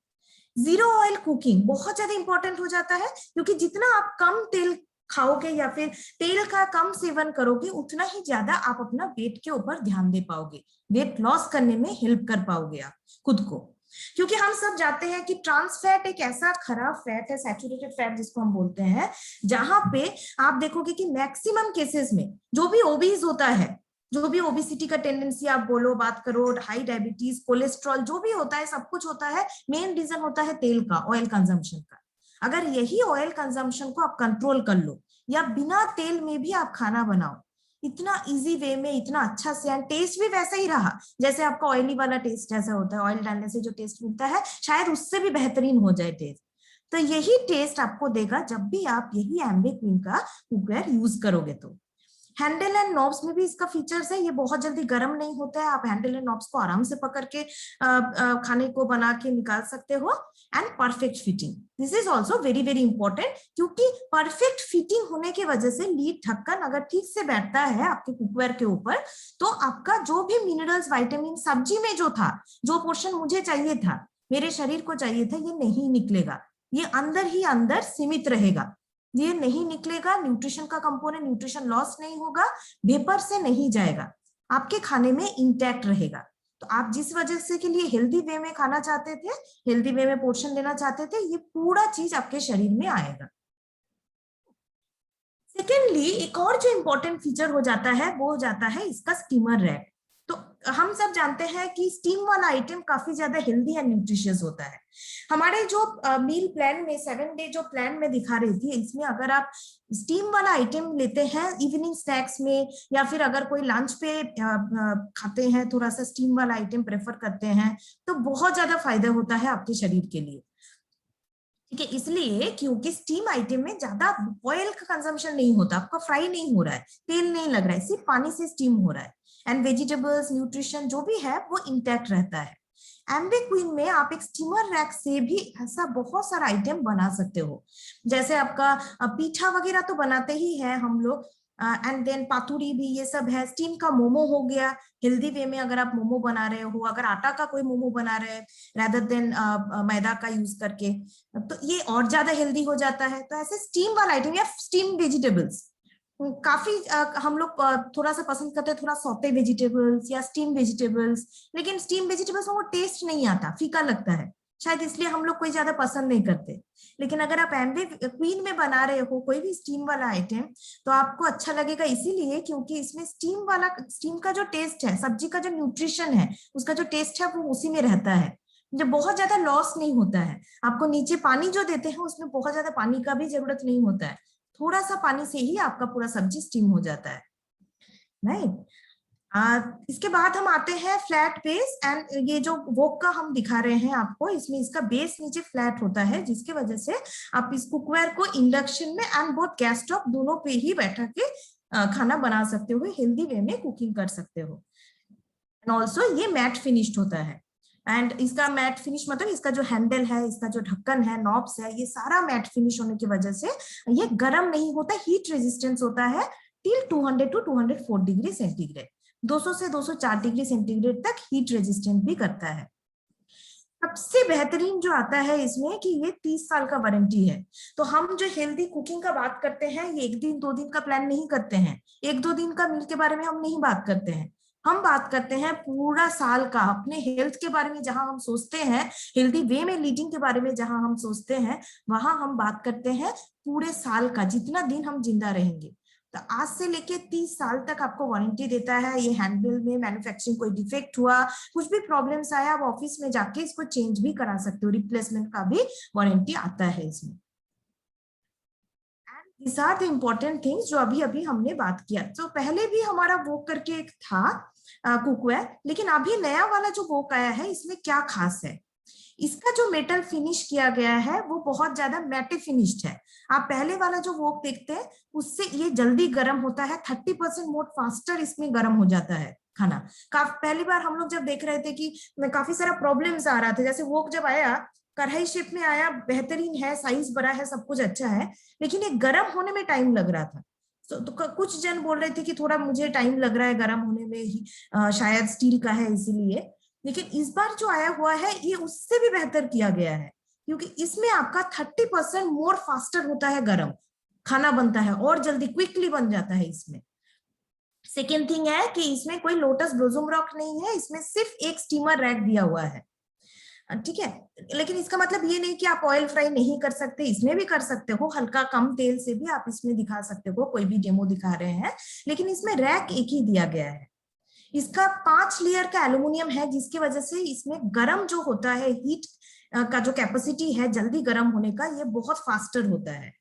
जीरो ऑयल कुकिंग बहुत ज्यादा इंपॉर्टेंट हो जाता है, क्योंकि जितना आप कम तेल खाओगे या फिर तेल का कम सेवन करोगे, उतना ही ज्यादा आप अपना वेट के ऊपर ध्यान दे पाओगे, वेट लॉस करने में हेल्प कर पाओगे आप खुद को। क्योंकि हम सब जानते हैं कि ट्रांस फैट एक ऐसा खराब फैट है, सैचुरेटेड फैट जिसको हम बोलते हैं, जहां पे आप देखोगे कि मैक्सिमम केसेस में जो भी ओबीज होता है, जो भी ओबिसिटी का टेंडेंसी आप बोलो, बात करो, हाई डायबिटीज, कोलेस्ट्रॉल, जो भी होता है, सब कुछ होता है, मेन रीजन होता है तेल का, ऑयल कंजम्पशन का। अगर यही ऑयल कंजम्पशन को आप कंट्रोल कर लो, या बिना तेल में भी आप खाना बनाओ, इतना इजी वे में, इतना अच्छा से, एंड टेस्ट भी वैसा ही रहा जैसे आपका ऑयली वाला टेस्ट ऐसा होता है, ऑयल डालने से जो टेस्ट मिलता है शायद उससे भी बेहतरीन हो जाए टेस्ट। तो यही टेस्ट आपको देगा जब भी आप यही एम्बे क्वीन का कुकवेयर यूज करोगे। तो हैंडल एंड नॉब्स में भी इसका फीचर्स है, ये बहुत जल्दी गर्म नहीं होता है, आप हैंडल एंड नॉब्स को आराम से पकड़ के खाने को बना के निकाल सकते हो। And perfect fitting, this is also very very important, क्योंकि परफेक्ट फिटिंग होने की वजह से लीड ढक्कन अगर ठीक से बैठता है आपके कुकवेयर के ऊपर, तो आपका जो भी मिनरल्स, विटामिन सब्जी में जो था, जो पोर्शन मुझे चाहिए था, मेरे शरीर को चाहिए था, ये नहीं निकलेगा, ये अंदर ही अंदर सीमित रहेगा, ये नहीं निकलेगा, न्यूट्रिशन का कंपोनेंट, न्यूट्रिशन लॉस नहीं होगा, वेपर से नहीं जाएगा, आपके खाने में इंटैक्ट रहेगा। तो आप जिस वजह से के लिए हेल्दी वे में खाना चाहते थे, हेल्दी वे में पोर्शन लेना चाहते थे, ये पूरा चीज आपके शरीर में आएगा। सेकेंडली, एक और जो इंपॉर्टेंट फीचर हो जाता है वो हो जाता है इसका स्टीमर रैक। तो हम सब जानते हैं कि स्टीम वाला आइटम काफी ज्यादा हेल्दी एंड न्यूट्रिशियस होता है। हमारे जो मील प्लान में 7 डे जो प्लान में दिखा रही थी, इसमें अगर आप स्टीम वाला आइटम लेते हैं इवनिंग स्नैक्स में, या फिर अगर कोई लंच पे खाते हैं, थोड़ा सा स्टीम वाला आइटम प्रेफर करते हैं, तो बहुत ज्यादा फायदा होता है आपके शरीर के लिए। ठीक है, इसलिए क्योंकि स्टीम आइटम में ज्यादा ऑयल का कंजम्पशन नहीं होता, आपका फ्राई नहीं हो रहा है, तेल नहीं लग रहा है, सिर्फ पानी से स्टीम हो रहा है, एंड वेजिटेबल्स, न्यूट्रिशन जो भी है वो इंटैक्ट रहता है। एम्बे क्वीन में आप एक स्टीमर रैक से भी ऐसा बहुत सारा आइटम बना सकते हो, जैसे आपका पीठा वगैरह तो बनाते ही है हम लोग, एंड देन पातुरी भी, ये सब है। स्टीम का मोमो हो गया, हेल्दी वे में अगर आप मोमो बना रहे हो, अगर आटा का कोई मोमो बना रहे हैं रादर देन मैदा का यूज करके, तो ये और ज्यादा हेल्दी हो जाता है। तो ऐसे स्टीम वाला आइटम या स्टीम वेजिटेबल्स काफी हम लोग थोड़ा सा पसंद करते हैं, थोड़ा सौते वेजिटेबल्स या स्टीम वेजिटेबल्स, लेकिन स्टीम वेजिटेबल्स में वो टेस्ट नहीं आता, फीका लगता है, शायद इसलिए हम लोग कोई ज्यादा पसंद नहीं करते। लेकिन अगर आप एम्बे क्वीन में बना रहे हो कोई भी स्टीम वाला आइटम, तो आपको अच्छा लगेगा, इसीलिए क्योंकि इसमें स्टीम का जो टेस्ट है, सब्जी का जो न्यूट्रिशन है, उसका जो टेस्ट है वो उसी में रहता है, जो बहुत ज्यादा लॉस नहीं होता है। आपको नीचे पानी जो देते हैं उसमें बहुत ज्यादा पानी का भी जरूरत नहीं होता है, थोड़ा सा पानी से ही आपका पूरा सब्जी स्टीम हो जाता है, राइट। इसके बाद हम आते हैं फ्लैट बेस, एंड ये जो वोक का हम दिखा रहे हैं आपको, इसमें इसका बेस नीचे फ्लैट होता है, जिसकी वजह से आप इस कुकवेयर को इंडक्शन में एंड बोथ गैस स्टोव दोनों पे ही बैठा के खाना बना सकते हो, हेल्दी वे में कुकिंग कर सकते हो। एंड ऑल्सो ये मैट फिनिश्ड होता है। एंड इसका मैट फिनिश मतलब इसका जो हैंडल है, इसका जो ढक्कन है, नॉब्स है, ये सारा मैट फिनिश होने की वजह से ये गर्म नहीं होता, हीट रेजिस्टेंस होता है टिल 200 to 204 डिग्री सेंटीग्रेड। 200 से 204 डिग्री सेंटीग्रेड तक हीट रेजिस्टेंट भी करता है। सबसे बेहतरीन जो आता है इसमें कि ये 30 साल का वारंटी है। तो हम जो हेल्दी कुकिंग का बात करते हैं, ये एक दिन दो दिन का प्लान नहीं करते हैं, एक दो दिन का मील के बारे में हम नहीं बात करते हैं, हम बात करते हैं पूरा साल का। अपने हेल्थ के बारे में जहां हम सोचते हैं, हेल्दी वे में लीडिंग के बारे में जहां हम सोचते हैं, वहां हम बात करते हैं पूरे साल का, जितना दिन हम जिंदा रहेंगे। तो आज से लेके 30 साल तक आपको वारंटी देता है। ये हैंडल में मैन्युफैक्चरिंग कोई डिफेक्ट हुआ, कुछ भी प्रॉब्लम्स आया, आप ऑफिस में जाके इसको चेंज भी करा सकते हो, रिप्लेसमेंट का भी वारंटी आता है इसमें। These are the important things जो अभी अभी हमने बात किया। तो पहले भी हमारा वोक करके एक था कुकवेयर, लेकिन अभी नया वाला जो वोक आया है, इसमें क्या खास है, इसका जो मेटल फिनिश किया गया है वो बहुत ज्यादा मैटे फिनिश्ड है। आप पहले वाला जो वोक देखते हैं उससे ये जल्दी गर्म होता है, 30% मोर फास्टर इसमें गर्म हो जाता है खाना। पहली बार हम लोग जब देख रहे थे कि काफी सारा प्रॉब्लम्स आ रहा था, जैसे वोक जब आया कढ़ाई शेप में आया, बेहतरीन है, साइज बड़ा है, सब कुछ अच्छा है, लेकिन ये गर्म होने में टाइम लग रहा था। तो कुछ जन बोल रहे थे कि थोड़ा मुझे टाइम लग रहा है गर्म होने में ही, शायद स्टील का है इसीलिए। लेकिन इस बार जो आया हुआ है ये उससे भी बेहतर किया गया है, क्योंकि इसमें आपका 30% मोर फास्टर होता है, गर्म खाना बनता है और जल्दी क्विकली बन जाता है इसमें। सेकेंड थिंग है कि इसमें कोई लोटस ब्लोसम रॉक नहीं है, इसमें सिर्फ एक स्टीमर रैक दिया हुआ है, ठीक है। लेकिन इसका मतलब ये नहीं कि आप ऑयल फ्राई नहीं कर सकते, इसमें भी कर सकते हो, हल्का कम तेल से भी आप इसमें दिखा सकते हो, कोई भी डेमो दिखा रहे हैं। लेकिन इसमें रैक एक ही दिया गया है। इसका 5 लेयर का एल्यूमिनियम है, जिसकी वजह से इसमें गर्म जो होता है, हीट का जो कैपेसिटी है जल्दी गर्म होने का, ये बहुत फास्टर होता है,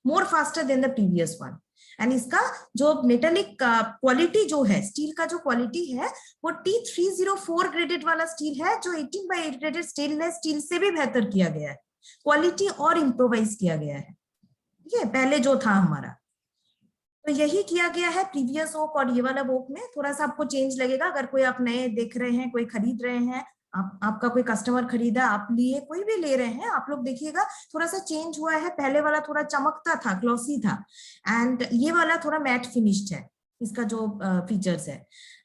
more faster than the previous one. And इसका जो मेटेलिक क्वालिटी जो है, स्टील का जो क्वालिटी है, वो T304 ग्रेडेड वाला स्टील है, जो 18x8 ग्रेडेड स्टेनलेस स्टील से भी बेहतर किया गया है, क्वालिटी और इम्प्रोवाइज किया गया है, ठीक है, पहले जो था हमारा। तो यही किया गया है प्रीवियस वोक और ये वाला वोक में, थोड़ा सा आपको चेंज लगेगा। अगर कोई आप नए देख रहे हैं, कोई खरीद रहे हैं, आपका कोई कस्टमर खरीदा, आप लिए, कोई भी ले रहे हैं, आप लोग देखिएगा थोड़ा सा चेंज हुआ है। पहले वाला थोड़ा चमकता था, ग्लॉसी था, एंड ये वाला थोड़ा मैट फिनिश्ड है, इसका जो फीचर्स है।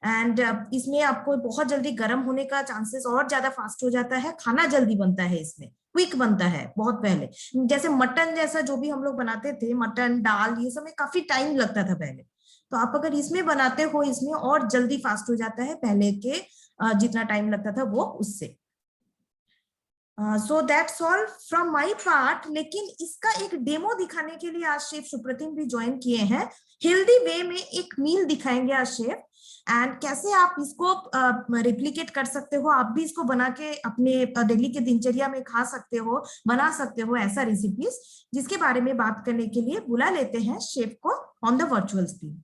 एंड इसमें आपको बहुत जल्दी गर्म होने का चांसेस और ज्यादा फास्ट हो जाता है, खाना जल्दी बनता है इसमें, क्विक बनता है। बहुत पहले जैसे मटन जैसा जो भी हम लोग बनाते थे, मटन दाल ये सब में काफी टाइम लगता था पहले, तो आप अगर इसमें बनाते हो, इसमें और जल्दी फास्ट हो जाता है, पहले के जितना टाइम लगता था वो उससे। So that's all from my part. लेकिन इसका एक डेमो दिखाने के लिए आज शेफ सुप्रतिम भी ज्वाइन किए हैं। हेल्दी वे में एक मील दिखाएंगे आज शेफ, एंड कैसे आप इसको रेप्लिकेट कर सकते हो, आप भी इसको बना के अपने डेली के दिनचर्या में खा सकते हो, बना सकते हो ऐसा रेसिपीज, जिसके बारे में बात करने के लिए बुला लेते हैं शेफ को on the virtual screen.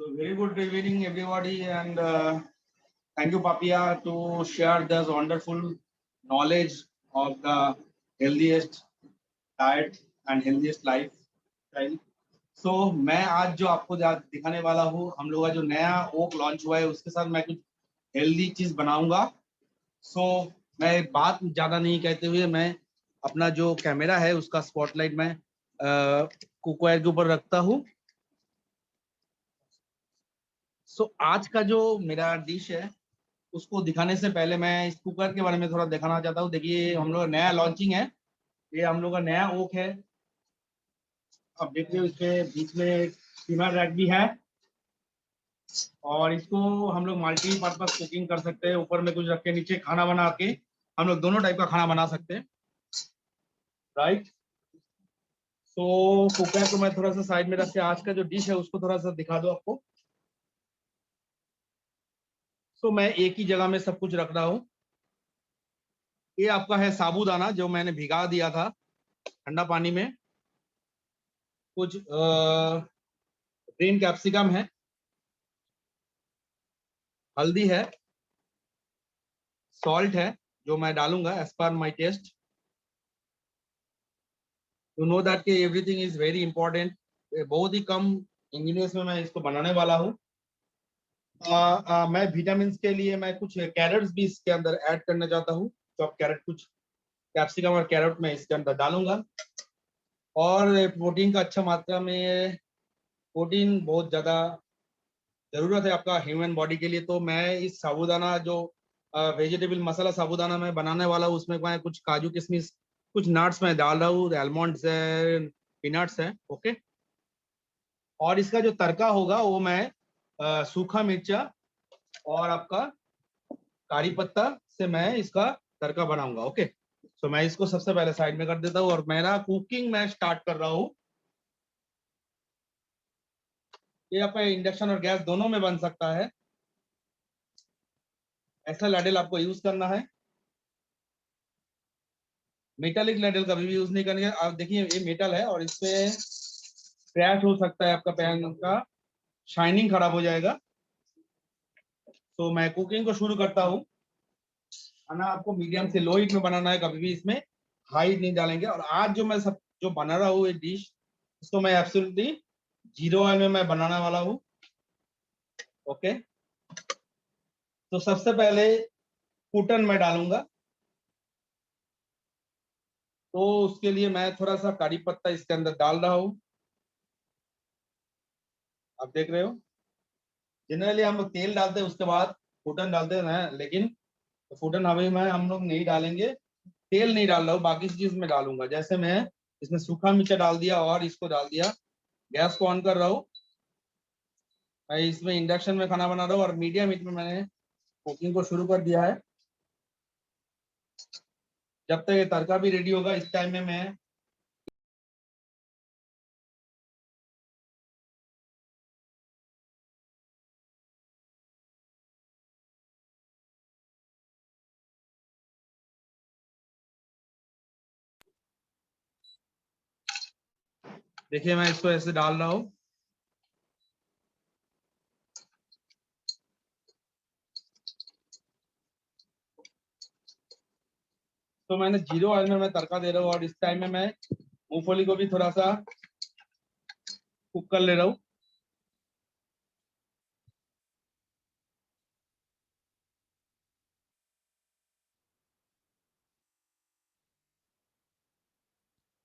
So very good evening, everybody, and thank you, Papia, to share this wonderful knowledge of the healthiest diet and healthiest lifestyle. So मैं आज जो आपको दिखाने वाला हूँ, हम लोग का जो नया ओक लॉन्च हुआ है, उसके साथ मैं कुछ हेल्दी चीज बनाऊंगा। So मैं बात ज्यादा नहीं कहते हुए, मैं अपना जो कैमरा है उसका स्पॉटलाइट मैं कुकवेयर के ऊपर रखता हूँ। आज का जो मेरा डिश है उसको दिखाने से पहले मैं इस कुकर के बारे में थोड़ा दिखाना चाहता हूँ। देखिए, हम लोग नया लॉन्चिंग है, ये हम लोग का नया ओक है। अब देखिए, इसके बीच में स्टीमर रैक भी है, और इसको हम लोग मल्टीपर्पज कुकिंग कर सकते हैं। ऊपर में कुछ रख के नीचे खाना बना के हम लोग दोनों टाइप का खाना बना सकते हैं, राइट। कुकर को मैं थोड़ा सा साइड में रख के आज का जो डिश है उसको थोड़ा सा दिखा दो आपको। मैं एक ही जगह में सब कुछ रख रहा हूँ। ये आपका है साबूदाना, जो मैंने भिगा दिया था ठंडा पानी में। कुछ ग्रीन कैप्सिकम है, हल्दी है, सॉल्ट है जो मैं डालूंगा as per my taste. To know that कि एवरीथिंग इज वेरी इंपॉर्टेंट। बहुत ही कम इंग्रेडिएंट्स में मैं इसको बनाने वाला हूँ। मैं विटामिन के लिए मैं कुछ कैरेट्स भी इसके अंदर ऐड करना चाहता हूँ। चॉप कैरेट, कुछ कैप्सिकम और कैरेट मैं इसके अंदर डालूंगा। और प्रोटीन का अच्छा मात्रा में, प्रोटीन बहुत ज़्यादा ज़रूरत है आपका ह्यूमन बॉडी के लिए। तो मैं इस साबूदाना जो वेजिटेबल मसाला साबूदाना मैं बनाने वाला हूँ, उसमें मैं कुछ काजू किशमिश, कुछ नट्स मैं डाल रहा हूँ, आलमंड्स है, पीनट्स है। ओके। और इसका जो तड़का होगा वो मैं सूखा मिर्चा और आपका करी पत्ता से मैं इसका तड़का बनाऊंगा। ओके। तो मैं इसको सबसे पहले साइड में कर देता हूँ और मेरा कुकिंग मैं स्टार्ट कर रहा हूँ। ये आपका इंडक्शन और गैस दोनों में बन सकता है। ऐसा लैडल आपको यूज करना है, मेटालिक लैडल कभी भी यूज नहीं करेंगे। आप देखिए ये मेटल है और इससे क्रैश हो सकता है, आपका पैन का शाइनिंग खराब हो जाएगा। तो मैं कुकिंग को शुरू करता हूँ। खाना आपको मीडियम से लो हीट में बनाना है, कभी भी इसमें हाई नहीं डालेंगे। और आज जो मैं सब जो बना रहा हूँ ये डिश, इसको मैं एब्सोल्युटली जीरो ऑयल में मैं बनाने वाला हूँ। ओके। तो सबसे पहले फूटन मैं डालूंगा। तो उसके लिए मैं थोड़ा सा करी पत्ता इसके अंदर डाल रहा हूँ। आप देख रहे हो, जनरली हम लोग तेल डालते हैं उसके बाद फूटन डालते हैं, लेकिन फूटन अभी मैं हम लोग नहीं डालेंगे। तेल नहीं डाल रहा हूँ, बाकी चीज में डालूंगा। जैसे मैं इसमें सूखा मिर्चा डाल दिया और इसको डाल दिया। गैस को ऑन कर रहा हूँ। मैं इसमें इंडक्शन में खाना बना रहा हूँ और मीडियम हीट में मैंने कुकिंग को शुरू कर दिया है। जब तक ये तड़का भी रेडी होगा, इस टाइम में मैं देखिए मैं इसको ऐसे डाल रहा हूँ। तो मैंने जीरो ऑयल में मैं तड़का दे रहा हूँ और इस टाइम में मैं मूंगफली को भी थोड़ा सा कुक कर ले रहा हूँ।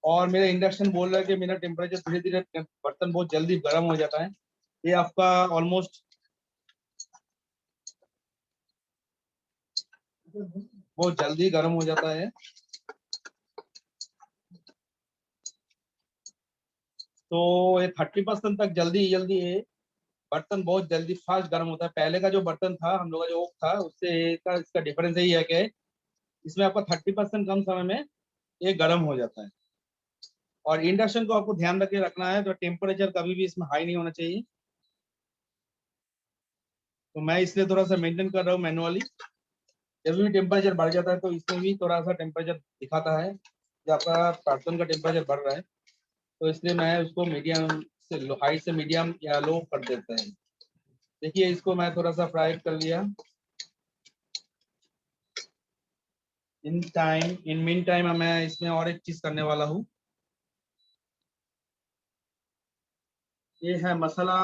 और मेरा इंडक्शन बोल रहा है कि मेरा टेम्परेचर धीरे धीरे, बर्तन बहुत जल्दी गर्म हो जाता है। ये आपका ऑलमोस्ट बहुत जल्दी गर्म हो जाता है। तो ये 30% तक जल्दी जल्दी ये बर्तन बहुत जल्दी फास्ट गर्म होता है। पहले का जो बर्तन था हम लोग का जो ओक था, उससे का इसका डिफरेंस यही है कि इसमें आपका 30% कम समय में ये गर्म हो जाता है। और इंडक्शन को आपको ध्यान रखे रखना है, तो टेम्परेचर कभी भी इसमें हाई नहीं होना चाहिए। तो मैं इसलिए थोड़ा सा मेंटेन कर रहा हूँ मैनुअली। जब भी टेम्परेचर बढ़ जाता है तो इसमें भी थोड़ा सा टेम्परेचर दिखाता है कि आपका बर्तन का टेम्परेचर बढ़ रहा है। तो इसलिए मैं उसको मीडियम से लो, हाई से मीडियम या लो कर देता है। देखिए इसको मैं थोड़ा सा फ्राई कर लिया। इन मीन टाइम मैं इसमें और एक चीज करने वाला हूँ। ये है मसाला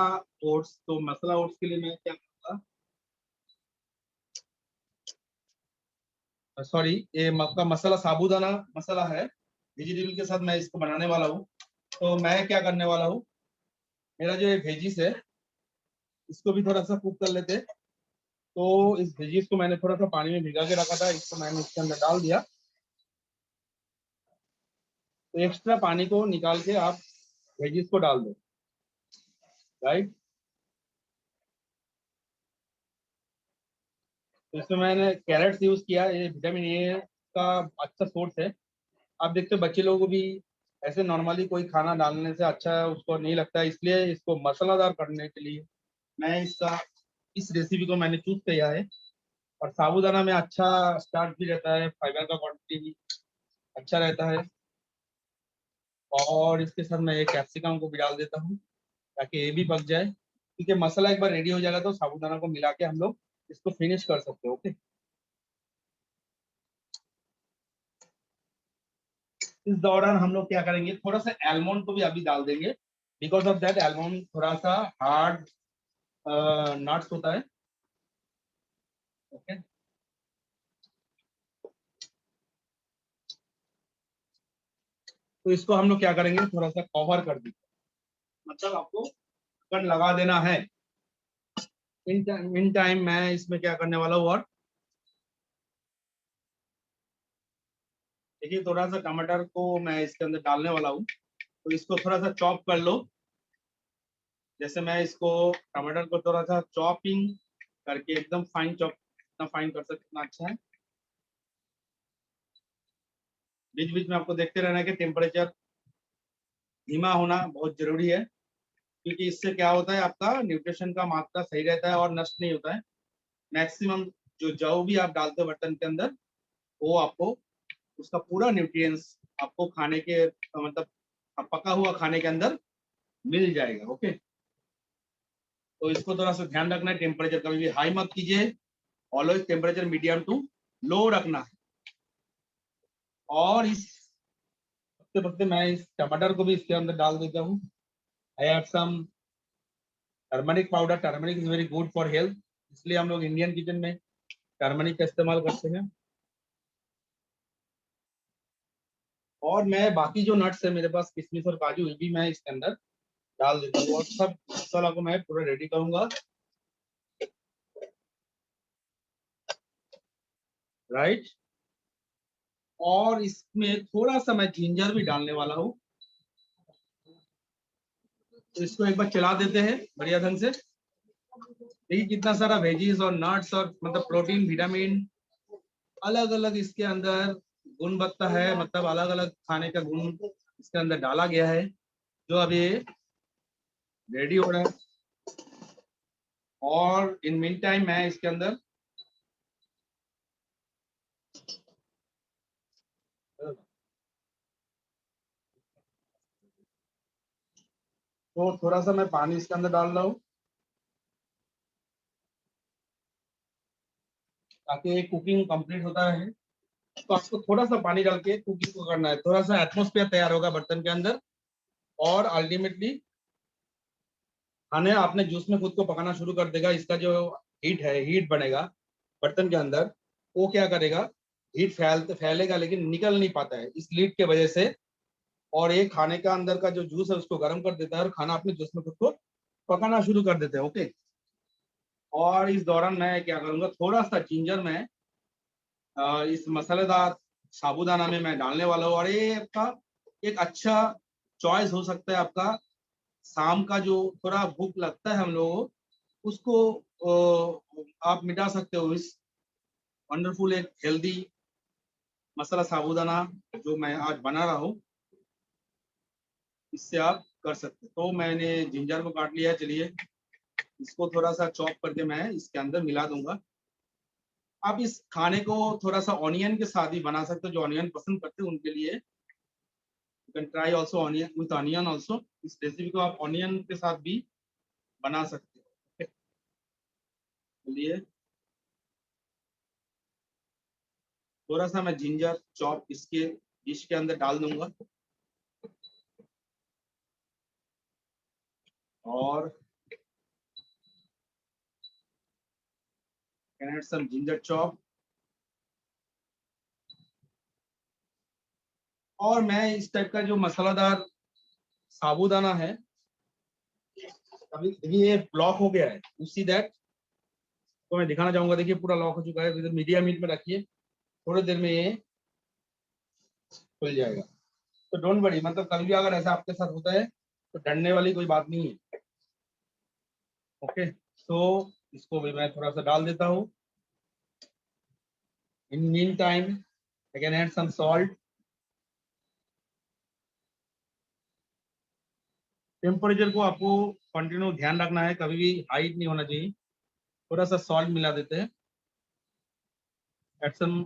ओट्स। तो मसाला ओट्स के लिए मैं क्या करूँगा, सॉरी, ये आपका मसाला साबूदाना मसाला है, वेजिटेबल के साथ मैं इसको बनाने वाला हूँ। तो मैं क्या करने वाला हूँ, मेरा जो ये वेजिस है इसको भी थोड़ा सा कुक कर लेते हैं। तो इस वेजिस को मैंने थोड़ा सा पानी में भिगा के रखा था, इसको मैंने इसके अंदर डाल दिया। तो एक्स्ट्रा पानी को निकाल के आप वेजिस को डाल दो। राइट। तो इसमें मैंने कैरेट्स यूज किया, ये विटामिन ए का अच्छा सोर्स है। आप देखते हो बच्चे लोगों को भी ऐसे नॉर्मली कोई खाना डालने से अच्छा उसको नहीं लगता है, इसलिए इसको मसालादार करने के लिए मैं इसका इस रेसिपी को मैंने चूज किया है। और साबूदाना में अच्छा स्टार्च भी रहता है, फाइबर का क्वांटिटी भी अच्छा रहता है। और इसके साथ मैं एक कैप्सिकम को भी डाल देता हूँ ताकि ये भी पक जाए। क्योंकि मसाला एक बार रेडी हो जाएगा तो साबूदाना को मिला के हम लोग इसको फिनिश कर सकते हो। ओके, इस दौरान हम लोग क्या करेंगे, थोड़ा सा एलमंड को भी अभी डाल देंगे, बिकॉज ऑफ दैट एलमंड थोड़ा सा हार्ड नट्स होता है। ओके, तो इसको हम लोग क्या करेंगे, थोड़ा सा कवर कर देंगे, मतलब आपको कट लगा देना है। इन टाइम मैं इसमें क्या करने वाला हूँ, और देखिए थोड़ा सा टमाटर को मैं इसके अंदर डालने वाला हूँ, तो इसको थोड़ा सा चॉप कर लो। जैसे मैं इसको टमाटर को थोड़ा सा चॉपिंग करके एकदम फाइन चॉप, इतना फाइन कर सकते इतना अच्छा है। बीच बीच में आपको देखते रहना है कि टेम्परेचर धीमा होना बहुत जरूरी है, क्योंकि इससे क्या होता है, आपका न्यूट्रिशन का मात्रा सही रहता है और नष्ट नहीं होता है। मैक्सिमम जो भी आप डालते हो बर्तन के अंदर, वो आपको उसका पूरा न्यूट्रिएंट्स आपको खाने के मतलब पका हुआ खाने के अंदर मिल जाएगा। ओके, तो इसको थोड़ा सा ध्यान रखना है, टेम्परेचर कभी भी हाई मत कीजिए, always temperature medium to low रखना है। और इस पकते पकते मैं इस टमाटर को भी इसके अंदर डाल देता हूँ। I have some turmeric powder, turmeric is very good for health, इसलिए हम लोग इंडियन किचन में टर्मरिक का इस्तेमाल करते हैं। और मैं बाकी जो नट्स है मेरे पास, किशमिश और काजू, ये भी मैं इसके अंदर डाल देता हूँ, और सब मसाला को मैं पूरा रेडी करूंगा। राइट, और इसमें थोड़ा सा मैं जिंजर भी डालने वाला हूँ, तो इसको एक बार चला देते हैं बढ़िया ढंग से। देखिए कितना सारा वेजीज और नट्स और मतलब प्रोटीन, विटामिन, अलग अलग इसके अंदर गुणवत्ता है, मतलब अलग अलग खाने का गुण इसके अंदर डाला गया है, जो अभी रेडी हो रहा है। और इन मीन टाइम मैं इसके अंदर तो थोड़ा सा मैं पानी इसके अंदर डाल रहा हूँ, ताकि कुकिंग कंप्लीट होता है। तो आपको थोड़ा सा पानी डाल के कुकिंग को करना है, थोड़ा सा एटमोस्फेयर तैयार होगा बर्तन के अंदर, और अल्टीमेटली खाने आपने जूस में खुद को पकाना शुरू कर देगा। इसका जो हीट है, हीट बनेगा बर्तन के अंदर, वो क्या करेगा, हीट फैलेगा लेकिन निकल नहीं पाता है इस लीड के वजह से, और ये खाने का अंदर का जो जूस है उसको गर्म कर देता है, और खाना अपने जूस में खुद को पकाना शुरू कर देते हैं। ओके, और इस दौरान मैं क्या करूंगा, थोड़ा सा जिंजर में इस मसालेदार साबूदाना में मैं डालने वाला हूँ, और ये आपका एक अच्छा चॉइस हो सकता है आपका। शाम का जो थोड़ा भूख लगता है हम लोगों को, उसको आप मिटा सकते हो इस वंडरफुल एक हेल्दी मसाला साबूदाना जो मैं आज बना रहा हूँ, इससे आप कर सकते हो। तो मैंने जिंजर को काट लिया, चलिए इसको थोड़ा सा चॉप करके मैं इसके अंदर मिला दूंगा। आप इस खाने को थोड़ा सा ऑनियन के साथ भी बना सकते हो, जो ऑनियन पसंद करते हैं उनके लिए। You can try also onion with onion also, इस रेसिपी को आप ऑनियन के साथ भी बना सकते हो। चलिए थोड़ा सा मैं जिंजर चॉप इसके डिश के अंदर डाल दूंगा, और can add some ginger chop. और मैं इस टाइप का जो मसालादार साबूदाना है, अभी ये ब्लॉक हो गया है, यू सी दैट, तो मैं दिखाना चाहूंगा। देखिए पूरा लॉक हो चुका है, इधर मीडियम हीट में रखिए, थोड़ी देर में ये खुल जाएगा। तो डोंट वरी, मतलब कभी भी अगर ऐसा आपके साथ होता है तो डरने वाली कोई बात नहीं है। ओके, तो इसको भी मैं थोड़ा सा डाल देता हूँ। In mean time I can add some salt. Temperature को आपको कंटिन्यू ध्यान रखना है, कभी भी हाई नहीं होना चाहिए। थोड़ा सा सॉल्ट मिला देते हैं, एड सम,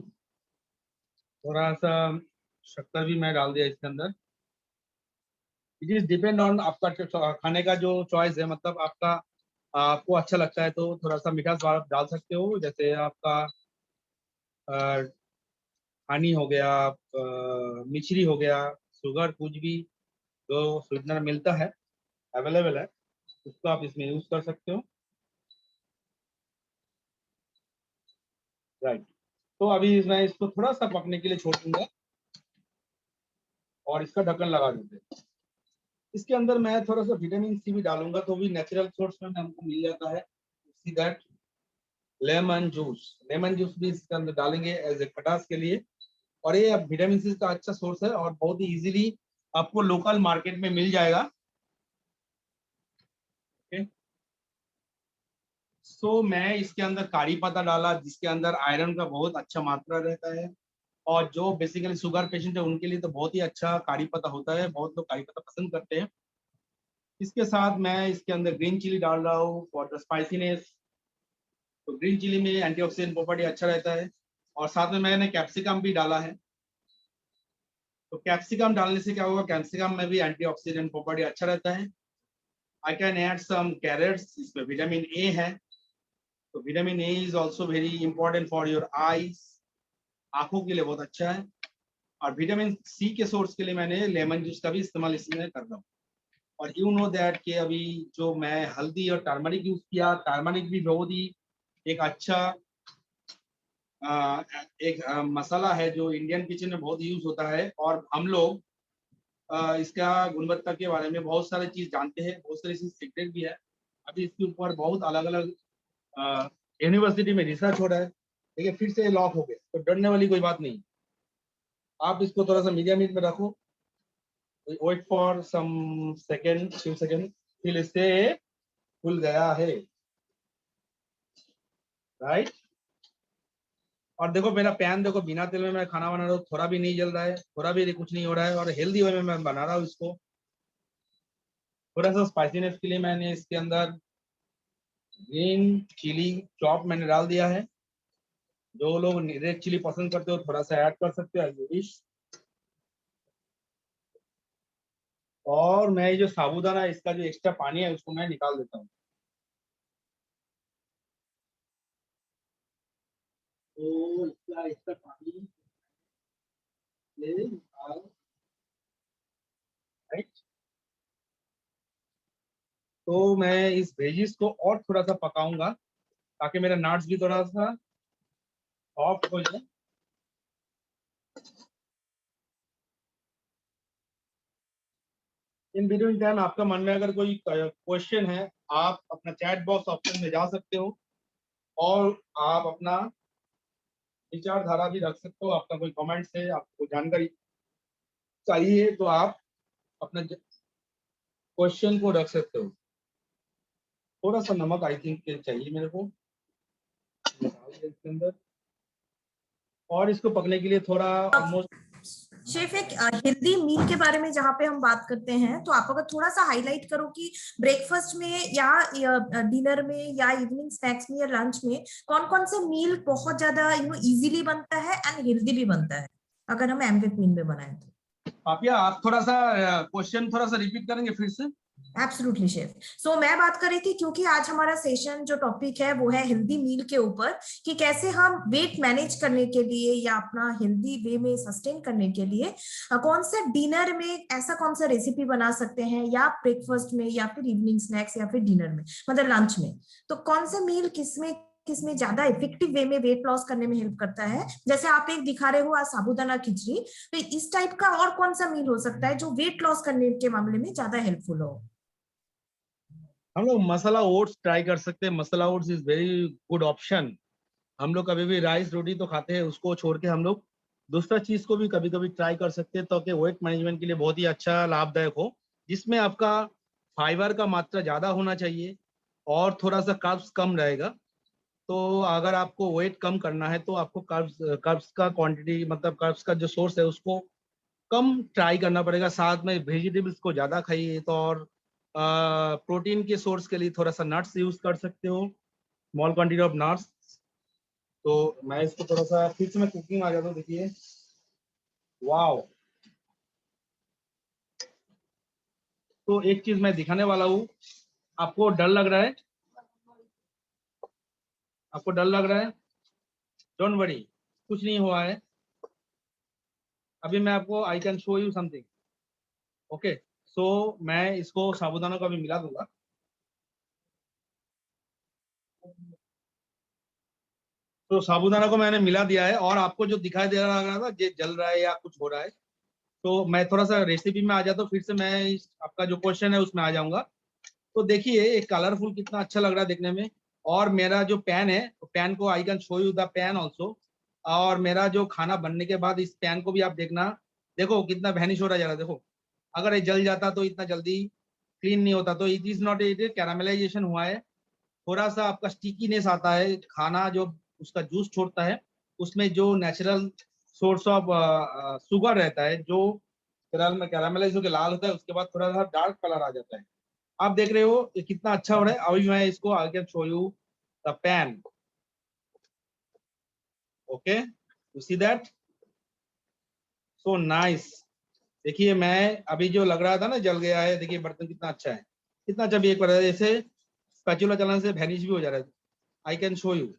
थोड़ा सा शक्कर भी मैं डाल दिया इसके अंदर। इट इज डिपेंड ऑन आपका खाने का जो चॉइस है, मतलब आपका आपको अच्छा लगता है तो थोड़ा सा मीठा स्वाद डाल सकते हो, जैसे आपका हनी हो गया, मिश्री हो गया, शुगर, कुछ भी जो स्वीटनर मिलता है अवेलेबल है उसको आप इसमें यूज कर सकते हो। राइट, तो अभी मैं इसको थोड़ा सा पकने के लिए छोड़ दूंगा और इसका ढक्कन लगा देते हैं। इसके अंदर मैं थोड़ा सा विटामिन सी भी डालूंगा, तो भी नेचुरल सोर्स में हमको मिल जाता है। सी दैट लेमन जूस भी इसके अंदर डालेंगे एज ए खटास के लिए। और ये विटामिन सी का अच्छा सोर्स है और बहुत ही इजीली आपको लोकल मार्केट में मिल जाएगा। ओके, सो मैं इसके अंदर कारी पत्ता डाला, जिसके अंदर आयरन का बहुत अच्छा मात्रा रहता है, और जो बेसिकली शुगर पेशेंट है उनके लिए तो बहुत ही अच्छा कारी पत्ता होता है, बहुत लोग कारी पत्ता पसंद करते हैं। इसके साथ मैं इसके अंदर ग्रीन चिली डाल रहा हूँ फॉर द स्पाइसीनेस। तो ग्रीन चिली में एंटीऑक्सीडेंट प्रॉपर्टी अच्छा रहता है, और साथ में मैंने कैप्सिकम भी डाला है। तो कैप्सिकम डालने से क्या होगा, कैप्सिकम में भी एंटीऑक्सीडेंट प्रॉपर्टी अच्छा रहता है। I can add some carrots, इसमें विटामिन ए है, तो vitamin A is also very important for your eyes, आंखों के लिए बहुत अच्छा है। और विटामिन सी के सोर्स के लिए मैंने लेमन जूस का भी इस्तेमाल इसमें कर रहा हूँ। और यू नो दैट कि अभी जो मैं हल्दी और टर्मरिक यूज किया, टर्मरिक भी बहुत ही एक अच्छा एक मसाला है जो इंडियन किचन में बहुत यूज होता है, और हम लोग इसका गुणवत्ता के बारे में बहुत सारी चीज जानते हैं, बहुत सारी चीज सीक्रेट भी है। अभी इसके ऊपर बहुत अलग अलग यूनिवर्सिटी में रिसर्च हो रहा है, लेकिन फिर से लॉक हो गया, तो डरने वाली कोई बात नहीं। आप इसको थोड़ा सा मीडियम हीट में रखो, wait for some second, few second, फिर इससे खुल गया है। राइट, और देखो मेरा पैन देखो, बिना तेल में मैं खाना बना रहा हूँ, थोड़ा भी नहीं जल रहा है, थोड़ा भी कुछ नहीं हो रहा है, और हेल्दी वे में मैं बना रहा हूँ इसको। थोड़ा सा स्पाइसीनेस के लिए मैंने इसके अंदर ग्रीन चिली चॉप मैंने डाल दिया है। जो लोग रेड चिली पसंद करते हो थोड़ा सा ऐड कर सकते हो एज यू विश। और मैं ये जो साबूदाना है, इसका जो एक्स्ट्रा पानी है उसको मैं निकाल देता हूँ। तो इसका एक्स्ट्रा पानी ले निकाल, राइट। तो मैं इस वेजिस को और थोड़ा सा पकाऊंगा ताकि मेरा नट्स भी थोड़ा सा सॉफ्ट हो जाए। इन बिटवीन टाइम आपका मन में अगर कोई क्वेश्चन है, आप अपना चैट बॉक्स ऑप्शन में जा सकते हो, और आप अपना विचारधारा भी रख सकते हो। आपका कोई कमेंट है, आपको जानकारी चाहिए, तो आप अपना क्वेश्चन को रख सकते हो। थोड़ा सा नमक आई थिंक चाहिए मेरे को, डाल दिया इसके अंदर। और इसको पकने के लिए थोड़ा ऑलमोस्ट शेफ, एक हेल्दी मील के बारे में जहाँ पे हम बात करते हैं, तो आप अगर थोड़ा सा हाईलाइट करो कि ब्रेकफास्ट में या डिनर में या इवनिंग स्नैक्स में या लंच में कौन कौन से मील बहुत ज्यादा इजीली बनता है एंड हेल्दी भी बनता है, अगर हम एमवेट मील में बनाए तो। आप थोड़ा सा क्वेश्चन थोड़ा सा रिपीट करेंगे फिर से। Absolutely chef. सो मैं बात कर रही थी, क्योंकि आज हमारा सेशन जो टॉपिक है वो है हेल्दी मील के ऊपर, कि कैसे हम वेट मैनेज करने के लिए या अपना हेल्दी वे में सस्टेन करने के लिए कौन सा डिनर में ऐसा कौन सा रेसिपी बना सकते हैं, या ब्रेकफास्ट में या फिर इवनिंग स्नैक्स या फिर डिनर में, मतलब लंच में, तो कौन सा मील किसमें किसमें ज्यादा इफेक्टिव वे में वेट लॉस करने में हेल्प करता है। जैसे आप एक दिखा रहे हो आज साबूदाना खिचड़ी, तो इस टाइप का और कौन सा मील हो सकता है जो वेट लॉस करने के मामले में ज्यादा हेल्पफुल हो। हम लोग मसाला ओट्स ट्राई कर सकते हैं, masala oats is very good option. हम लोग कभी भी राइस रोटी तो खाते हैं, उसको छोड़ के हम लोग दूसरा चीज को भी कभी कभी ट्राई कर सकते हैं, ताकि वेट मैनेजमेंट के लिए बहुत ही अच्छा लाभदायक हो, जिसमें आपका फाइबर का मात्रा ज्यादा होना चाहिए और थोड़ा सा कार्ब्स कम रहेगा। तो अगर आपको वेट कम करना है तो आपको कार्ब्स कार्ब्स का क्वांटिटी, मतलब कार्ब्स का जो सोर्स है उसको कम ट्राई करना पड़ेगा। साथ में वेजिटेबल्स को ज्यादा खाइए। तो और प्रोटीन के सोर्स के लिए थोड़ा सा नट्स यूज कर सकते हो, स्मॉल क्वांटिटी ऑफ नट्स। तो मैं इसको थोड़ा सा फिर से मैं कुकिंग आ जाता हूँ, देखिए वाओ। तो एक चीज मैं दिखाने वाला हूँ, आपको डर लग रहा है, आपको डर लग रहा है? डोंट वरी, कुछ नहीं हुआ है। अभी मैं आपको I can show you something. Okay, so मैं इसको साबूदाना को अभी मिला दूंगा। तो साबूदाना को मैंने मिला दिया है, और आपको जो दिखाई दे रहा था ये जल रहा है या कुछ हो रहा है, तो मैं थोड़ा सा रेसिपी में आ जाता हूँ, फिर से मैं आपका जो क्वेश्चन है उसमें आ जाऊंगा। तो देखिए ये कलरफुल कितना अच्छा लग रहा है देखने में। और मेरा जो पैन है, पैन को आई can show you the pan also. और मेरा जो खाना बनने के बाद इस पैन को भी आप देखना, देखो कितना वैनिश हो रहा जा रहा है। देखो अगर ये जल जाता तो इतना जल्दी क्लीन नहीं होता। तो इट इज नॉट, इट कैरामेलाइजेशन हुआ है, थोड़ा सा आपका स्टिकीनेस आता है, खाना जो उसका जूस छोड़ता है उसमें जो नेचुरल सोर्स ऑफ शुगर रहता है, जो कैरामेलाइज होकर लाल होता है, उसके बाद थोड़ा सा डार्क कलर आ जाता है। आप देख रहे हो ये कितना अच्छा हो रहा है। अभी मैं इसको आई can show you the pan. Okay, you see that, so nice. देखिए मैं अभी जो लग रहा था ना जल गया है, देखिए बर्तन कितना अच्छा है, कितना अच्छा बिहेव कर रहा है, जैसे स्पैचुला चलाने से वैनिश भी हो जा रहा है। आई कैन शो यू,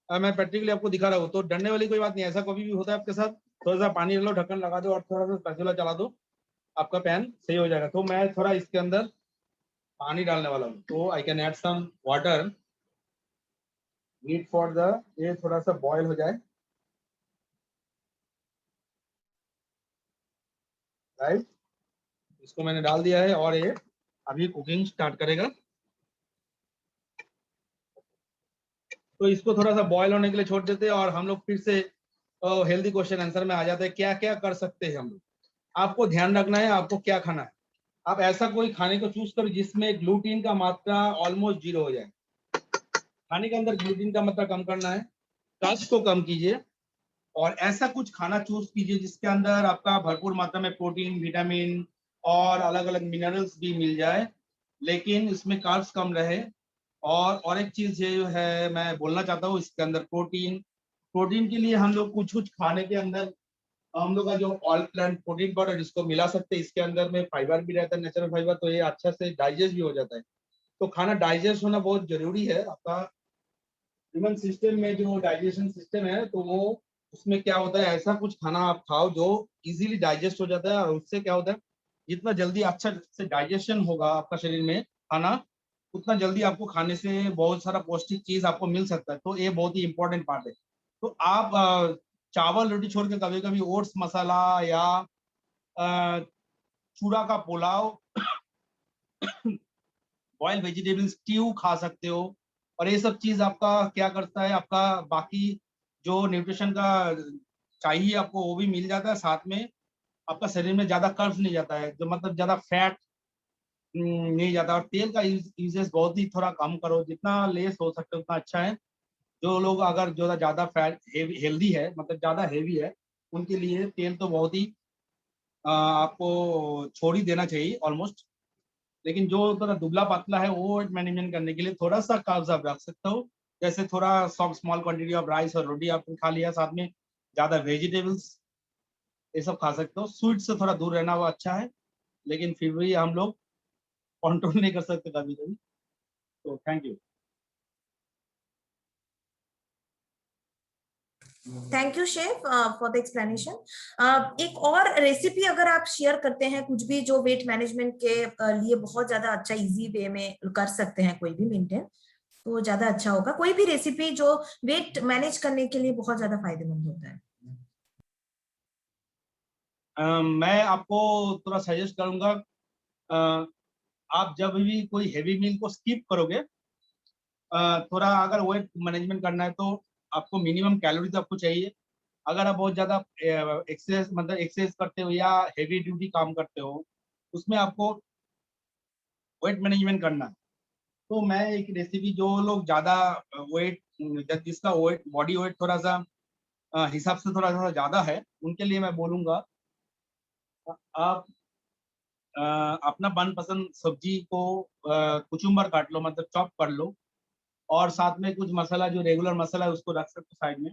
मैं प्रैक्टिकली आपको दिखा रहा हूँ, तो डरने वाली कोई बात नहीं है। ऐसा कभी भी होता है आपके साथ, थोड़ा सा पानी रख लो, ढक्कन लगा दो और थोड़ा सा स्पैचुला चला दो, आपका पैन सही हो जाएगा। तो मैं थोड़ा इसके अंदर पानी डालने वाला हूँ, तो I can add some water, need for the, ये थोड़ा सा बॉयल हो जाए, राइट। इसको मैंने डाल दिया है और ये अभी कुकिंग स्टार्ट करेगा। तो इसको थोड़ा सा बॉयल होने के लिए छोड़ देते हैं, और हम लोग फिर से हेल्दी क्वेश्चन आंसर में आ जाते हैं। क्या क्या कर सकते हैं हम लोग, आपको ध्यान रखना है आपको क्या खाना है। आप ऐसा कोई खाने को चूज करो जिसमें ग्लूटीन का मात्रा ऑलमोस्ट 0 हो जाए। खाने के अंदर ग्लूटीन का मात्रा कम करना है, कार्ब्स को कम कीजिए, और ऐसा कुछ खाना चूज कीजिए जिसके अंदर आपका भरपूर मात्रा में प्रोटीन, विटामिन और अलग अलग मिनरल्स भी मिल जाए, लेकिन इसमें कार्ब्स कम रहे। और एक चीज जो है मैं बोलना चाहता हूँ, इसके अंदर प्रोटीन, प्रोटीन के लिए हम लोग कुछ कुछ खाने के अंदर हम लोग का जो ऑल प्लांट प्रोटीन पाउडर जिसको मिला सकते हैं, इसके अंदर में फाइबर भी रहता है, नेचुरल फाइबर, तो ये अच्छा से डाइजेस्ट भी हो जाता है। तो खाना डाइजेस्ट होना बहुत जरूरी है। आपका ह्यूमन सिस्टम में जो डाइजेशन सिस्टम है, तो वो उसमें क्या होता है, ऐसा कुछ खाना आप खाओ जो इजीली डाइजेस्ट हो जाता है, और उससे क्या होता है जितना जल्दी अच्छा से डाइजेशन होगा आपका शरीर में खाना, उतना जल्दी आपको खाने से बहुत सारा पौष्टिक चीज आपको मिल सकता है। तो ये बहुत ही इंपॉर्टेंट पार्ट है। तो आप चावल रोटी छोड़ के कभी कभी ओट्स मसाला या अ, चूड़ा का पुलाव, बॉयल वेजिटेबल स्ट्यू खा सकते हो। और ये सब चीज आपका क्या करता है, आपका बाकी जो न्यूट्रिशन का चाहिए आपको वो भी मिल जाता है, साथ में आपका शरीर में ज्यादा कर्व नहीं जाता है, जो मतलब ज्यादा फैट नहीं जाता। और तेल का यूजेस बहुत ही थोड़ा कम करो, जितना लेस हो सकते उतना अच्छा है। जो लोग अगर जो ज्यादा फैट हेल्दी है, मतलब ज्यादा हेवी है, उनके लिए तेल तो बहुत ही आपको छोड़ ही देना चाहिए ऑलमोस्ट। लेकिन जो थोड़ा दुबला पतला है वो वेट मैनेजमेंट करने के लिए थोड़ा सा कार्ब्स आप रख सकते हो, जैसे थोड़ा सब स्मॉल क्वांटिटी ऑफ राइस और रोटी आपने खा लिया, साथ में ज्यादा वेजिटेबल्स ये सब खा सकते हो। स्वीट से थोड़ा दूर रहना वो अच्छा है, लेकिन फिर भी हम लोग कंट्रोल नहीं कर सकते कभी कभी। तो thank you. Thank you chef for the explanation. एक और रेसिपी अगर आप शेयर करते हैं कुछ भी जो वेट मैनेजमेंट के लिए बहुत ज्यादा अच्छा इजी वे में कर सकते हैं कोई भी मेंटेन, तो ज्यादा अच्छा होगा। कोई भी रेसिपी जो वेट मैनेज करने के लिए बहुत ज्यादा फायदेमंद होता है। मैं आपको थोड़ा सजेस्ट करूंगा, अ, आप जब भी कोई हैवी मील को स्किप करोगे, थोड़ा अगर वेट मैनेजमेंट करना है तो आपको मिनिमम कैलोरीज आपको चाहिए। अगर आप बहुत ज्यादा एक्सरसाइज मतलब एक्सरसाइज करते हो या हेवी ड्यूटी काम करते हो, उसमें आपको वेट मैनेजमेंट करना है। तो मैं एक रेसिपी, जो लोग ज्यादा वेट, जिसका वेट बॉडी वेट थोड़ा सा हिसाब से थोड़ा सा ज्यादा है, उनके लिए मैं बोलूंगा आप अपना मनपसंद सब्जी को कुचुम्बर काट लो, मतलब चॉप कर लो, और साथ में कुछ मसाला जो रेगुलर मसाला है उसको रख सकते हो साइड में।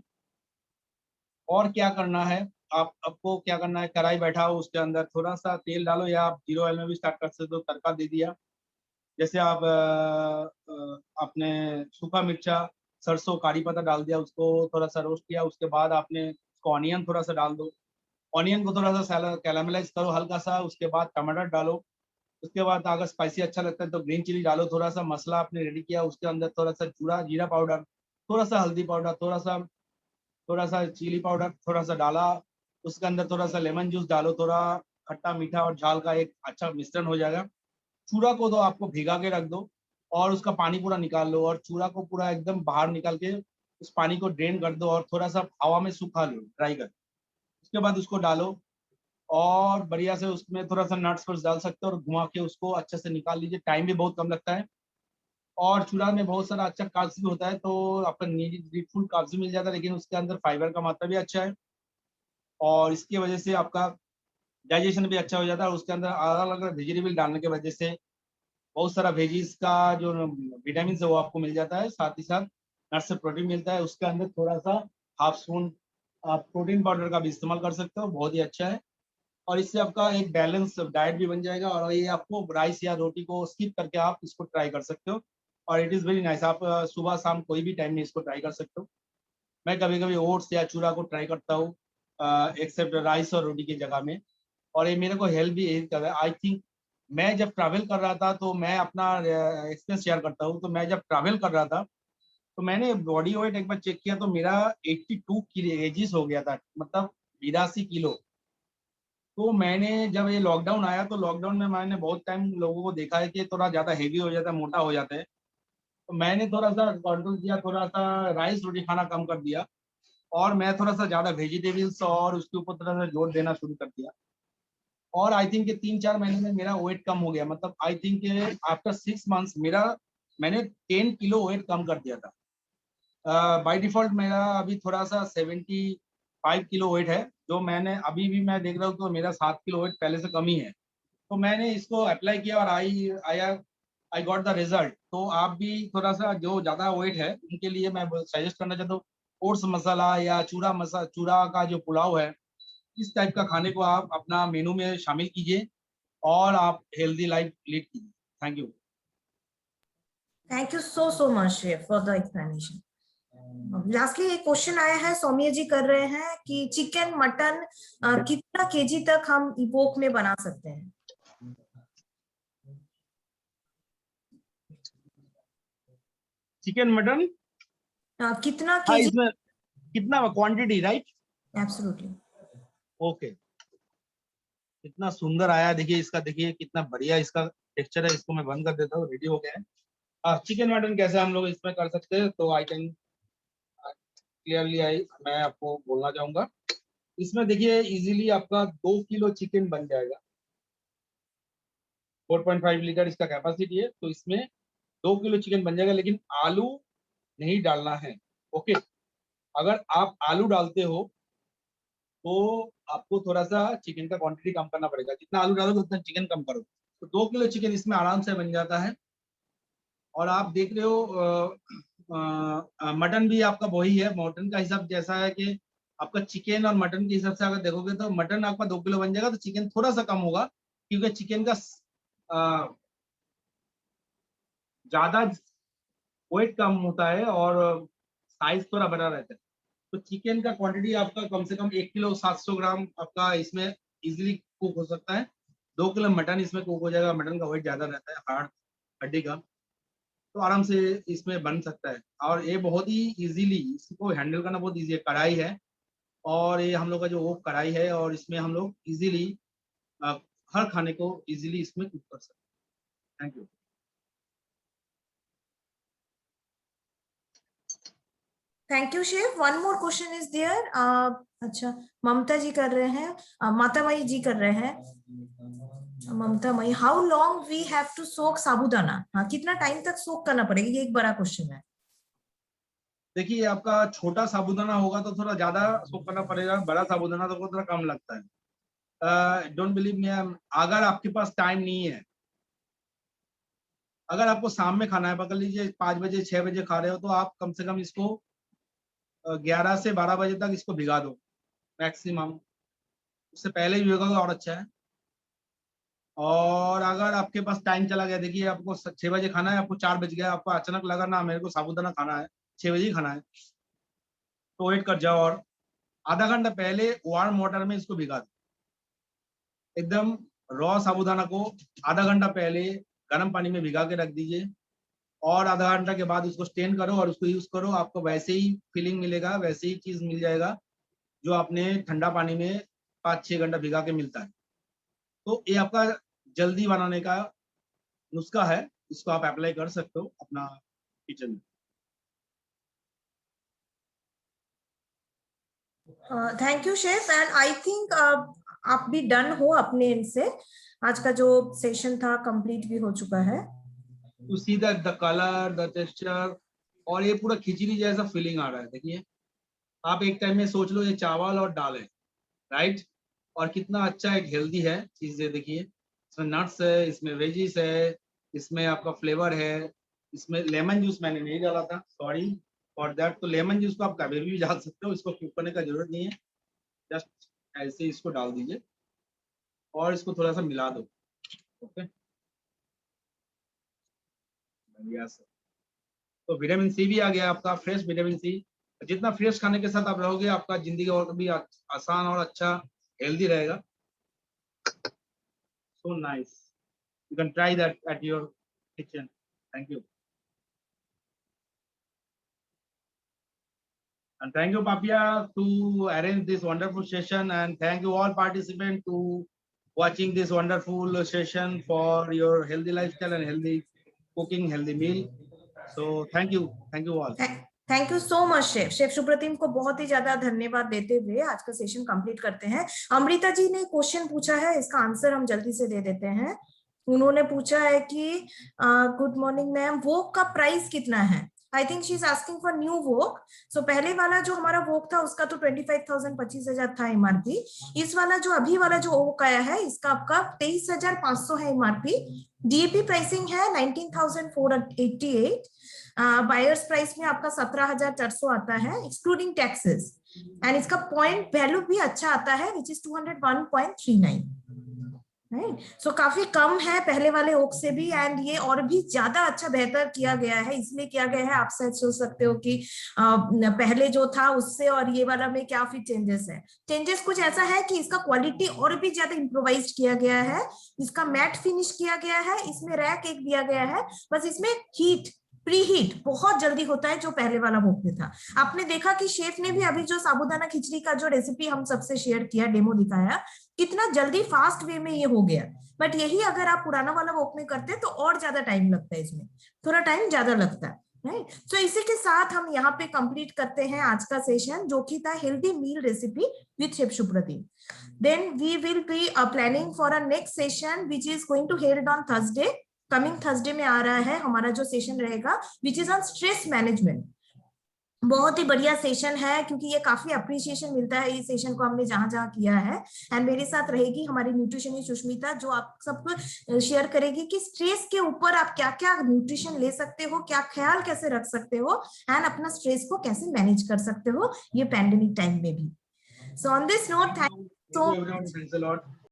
और क्या करना है, आप आपको क्या करना है, कढ़ाई बैठाओ, उसके अंदर थोड़ा सा तेल डालो, या आप जीरो ऑयल में भी स्टार्ट कर सकते हो, तड़का दे दिया। जैसे आप अपने सूखा मिर्चा सरसों कारी पत्ता डाल दिया, उसको थोड़ा सा रोस्ट किया, उसके बाद आपने उसको ऑनियन थोड़ा सा डाल दो, ऑनियन को थोड़ा सा कैरामलाइज करो हल्का सा, उसके बाद टमाटर डालो, उसके बाद अगर स्पाइसी अच्छा लगता है तो ग्रीन चिली डालो, थोड़ा सा मसाला आपने रेडी किया, उसके अंदर थोड़ा सा जीरा जीरा पाउडर, थोड़ा सा हल्दी पाउडर, थोड़ा सा चिली पाउडर थोड़ा सा डाला, उसके अंदर थोड़ा सा लेमन जूस डालो, थोड़ा खट्टा मीठा और झाल का एक अच्छा मिश्रण हो जाएगा। चूड़ा को तो आपको भिगा के रख दो और उसका पानी पूरा निकाल लो, और चूड़ा को पूरा एकदम बाहर निकाल के उस पानी को ड्रेन कर दो और थोड़ा सा हवा में सूखा लो, ड्राई कर, उसके बाद उसको डालो और बढ़िया से उसमें थोड़ा सा नट्स वट्स डाल सकते हो और घुमा के उसको अच्छे से निकाल लीजिए। टाइम भी बहुत कम लगता है और चूड़ा में बहुत सारा अच्छा कार्ब्स भी होता है, तो आपका नीडफुल कार्ब्स भी मिल जाता है, लेकिन उसके अंदर फाइबर का मात्रा भी अच्छा है और इसकी वजह से आपका डाइजेशन भी अच्छा हो जाता है। उसके अंदर अलग अलग वेजिटेबल डालने की वजह से बहुत सारा वेजीज का जो विटामिन है वो आपको मिल जाता है, साथ ही साथ नट्स से प्रोटीन मिलता है। उसके अंदर थोड़ा सा हाफ स्पून आप प्रोटीन पाउडर का भी इस्तेमाल कर सकते हो, बहुत ही अच्छा है और इससे आपका एक बैलेंस डाइट भी बन जाएगा और ये आपको राइस या रोटी को स्किप करके आप इसको ट्राई कर सकते हो और इट इज़ वेरी नाइस। आप सुबह शाम कोई भी टाइम में इसको ट्राई कर सकते हो। मैं कभी कभी ओट्स या चूरा को ट्राई करता हूँ एक्सेप्ट राइस और रोटी की जगह में, और ये मेरे को हेल्प भी यही कर रहा है। आई थिंक मैं जब ट्रैवल कर रहा था, तो मैं अपना एक्सपीरियंस शेयर करता हूँ, तो मैं जब ट्रैवल कर रहा था तो मैंने बॉडी वेट एक बार चेक किया तो मेरा 82 kgs हो गया था, मतलब 82 किलो। तो मैंने जब ये लॉकडाउन आया तो लॉकडाउन में मैंने बहुत टाइम लोगों को देखा है कि थोड़ा ज़्यादा हेवी हो जाता है, मोटा हो जाता है, तो मैंने थोड़ा सा कंट्रोल किया, थोड़ा सा राइस रोटी खाना कम कर दिया और मैं थोड़ा सा ज़्यादा वेजिटेबल्स और उसके ऊपर थोड़ा सा जोर देना शुरू कर दिया और आई थिंक 3-4 महीने में मेरा वेट कम हो गया। मतलब आई थिंक आफ्टर 6 मंथ्स मैंने 10 किलो वेट कम कर दिया था। बाय डिफॉल्ट मेरा अभी थोड़ा सा 75 किलो वेट है, जो मैंने अभी भी मैं देख रहा हूँ तो मेरा 7 किलो वेट पहले से कम ही है। तो मैंने इसको अप्लाई किया और आई गॉट द रिजल्ट। तो आप भी थोड़ा सा जो ज़्यादा वेट है उनके लिए मैं सजेस्ट करना चाहता हूँ, ओट्स मसाला या चूड़ा का जो पुलाव है, इस टाइप का खाने को आप अपना मेनू में शामिल कीजिए और आप हेल्दी लाइफ लीड कीजिए। Thank you. So much chef for the explanation. Lastly एक क्वेश्चन आया है, सौम्य जी कर रहे हैं कि चिकन मटन कितना केजी तक हम इवोक में बना सकते हैं? चिकन मटन कितना हाँ, केजी? इसमें कितना क्वांटिटी, राइट? एब्सोल्युटली। ओके, कितना सुंदर आया, देखिए इसका, देखिए कितना बढ़िया इसका टेक्सचर है। इसको मैं बंद कर देता हूँ, रेडी हो गया है। चिकन मटन कैसे हम लोग इसमें कर सकते हैं, तो आई कैन क्लियरली मैं आपको बोलना चाहूंगा। इसमें देखिए इजीली आपका 2 किलो चिकन बन जाएगा। 4.5 लीटर इसका कैपेसिटी है, तो इसमें 2 किलो चिकन बन जाएगा, लेकिन आलू नहीं डालना है। ओके, अगर आप आलू डालते हो तो आपको थोड़ा सा चिकन का क्वांटिटी कम करना पड़ेगा, जितना आलू डालोगे उतना चिकन कम करो। तो 2 किलो चिकन इसमें आराम से बन जाता है। और आप देख रहे हो मटन भी आपका वही है, मटन का हिसाब जैसा है कि आपका चिकन और मटन के हिसाब से अगर देखोगे तो मटन आपका 2 किलो बन जाएगा, तो चिकन थोड़ा सा कम होगा, क्योंकि चिकन का ज्यादा वेट कम होता है और साइज थोड़ा बड़ा रहता है। तो चिकन का क्वांटिटी आपका कम से कम 1 किलो 700 ग्राम आपका इसमें इजीली कुक हो सकता है। 2 किलो मटन इसमें कुक हो जाएगा, मटन का वेट ज्यादा रहता है, हार्ड हड्डी का, तो आराम से इसमें बन सकता है। और ये बहुत ही इजीली इसको हैंडल करना बहुत इजी है। कढ़ाई है और ये हम लोग का जो वो कढ़ाई है और इसमें हम लोग इजीली हर खाने को इजीली इसमें कुक कर सकते हैं। Thank you. Thank you chef. One more question is there. अच्छा, ममता जी कर रहे हैं, माता माई जी कर रहे हैं। ममता माई, how long we have to soak sabudana? हाँ, कितना टाइम तक सोक करना पड़ेगा, ये एक बड़ा क्वेश्चन है। देखिए आपका छोटा साबूदाना होगा तो थोड़ा ज्यादा सोक करना पड़ेगा, बड़ा साबूदाना तो थोड़ा कम लगता है। डोंट बिलीव मी, अगर आपके पास टाइम नहीं है, अगर आपको शाम में खाना है, पकड़ लीजिए 5 बजे 6 बजे खा रहे हो, तो आप कम से कम इसको 11 से 12 बजे तक इसको भिगा दो मैक्सिमम। उससे पहले ही भिगोगे और अच्छा है। और अगर आपके पास टाइम चला गया, देखिए आपको 6 बजे खाना है, आपको 4 बज गया, आपको अचानक लगा ना मेरे को साबूदाना खाना है, 6 बजे ही खाना है, तो वेट कर जाओ और आधा घंटा पहले वार्म वाटर में इसको भिगा दो। एकदम रॉ साबूदाना को आधा घंटा पहले गर्म पानी में भिगा के रख दीजिए और आधा घंटा के बाद उसको स्टेन करो और उसको यूज करो। आपको वैसे ही फीलिंग मिलेगा, वैसे ही चीज मिल जाएगा जो आपने ठंडा पानी में 5-6 घंटा भिगा के मिलता है। तो ये आपका जल्दी बनाने का नुस्खा है, इसको आप अप्लाई कर सकते हो अपना किचन में। Thank you chef. And I think आप भी डन हो अपने एंड से, आज का जो सेशन था कंप्लीट भी हो चुका है। To see the colour, the texture, और ये पूरा खिचड़ी जैसा फीलिंग आ रहा है। देखिए आप एक टाइम में सोच लो ये चावल और दाल है, राइट, और कितना अच्छा एक हेल्दी है चीजें। देखिए इसमें नट्स है, इसमें वेजिस है, इसमें आपका फ्लेवर है, इसमें लेमन जूस मैंने नहीं डाला था, सॉरी फॉर दैट। तो लेमन जूस को आप कभी भी डाल सकते हो, इसको कुक करने का जरूरत नहीं है, जस्ट ऐसे इसको डाल दीजिए और इसको थोड़ा सा मिला दो। ओके, बढ़िया सर। तो विटामिन सी भी आ गया आपका, फ्रेश विटामिन सी। जितना फ्रेश खाने के साथ आप रहोगे आपका जिंदगी और भी आसान और अच्छा हेल्दी रहेगा। So nice. You can try that at your kitchen. Thank you. And thank you, Papia, to arrange this wonderful session. And thank you all participants to watching this wonderful session for your healthy lifestyle and healthy cooking, healthy meal. So thank you all. Thank you so much chef. Chef Supratim को बहुत ही ज्यादा धन्यवाद देते हुए आज का session complete करते हैं। अमृता जी ने क्वेश्चन पूछा है, इसका आंसर हम जल्दी से दे देते हैं। उन्होंने पूछा है कि गुड मॉर्निंग मैम, वोक का प्राइस कितना है? I think she is asking for new wok. So पहले वाला जो हमारा वोक था उसका तो 25,000 25,000 था एमआरपी। इस वाला जो अभी वाला जो वोक आया है इसका आपका 23,500 है एमआरपी। डीएपी प्राइसिंग है 19,488। बायर्स प्राइस में आपका 17,400 आता है एक्सक्लूडिंग टैक्सेस। एंड इसका पॉइंट वैल्यू भी अच्छा आता है विच इज 201.39। सो काफी कम है पहले वाले ओक से भी, एंड ये और भी ज्यादा अच्छा बेहतर किया गया है। इसलिए किया गया है, आप शायद सोच सकते हो कि पहले जो था उससे और ये वाला में क्या फिर चेंजेस है। चेंजेस कुछ ऐसा है कि इसका क्वालिटी और भी ज्यादा इम्प्रोवाइज किया गया है, इसका मैट फिनिश किया गया है, इसमें रैक एक दिया गया है, बस इसमें हीट प्री हीट बहुत जल्दी होता है जो पहले वाला वोक में था। आपने देखा कि शेफ ने भी अभी जो साबूदाना खिचड़ी का जो रेसिपी हम सबसे शेयर किया, डेमो दिखाया, कितना जल्दी फास्ट वे में ये हो गया। बट यही अगर आप पुराना वाला वोक में करते तो और ज्यादा टाइम लगता है, इसमें थोड़ा टाइम ज्यादा लगता है। तो इसी के साथ हम यहाँ पे कंप्लीट करते हैं आज का सेशन, जो कि था healthy meal recipe with chef Supratim. Then we will be planning for a next session which is going to held on Thursday. Coming Thursday में आ रहा है हमारा जो सेशन रहेगा which is on stress management. बहुत ही बढ़िया सेशन है क्योंकि ये काफी अप्रिसिएशन मिलता है इस सेशन को हमने जहां जहां किया है। एंड मेरे साथ रहेगी हमारी न्यूट्रिशनिस्ट सुष्मिता, जो आप सबको शेयर करेगी कि स्ट्रेस के ऊपर आप क्या क्या न्यूट्रिशन ले सकते हो, क्या ख्याल कैसे रख सकते हो, एंड अपना स्ट्रेस को कैसे मैनेज कर सकते हो ये पैंडेमिक टाइम में भी। So on this note, thank you so much.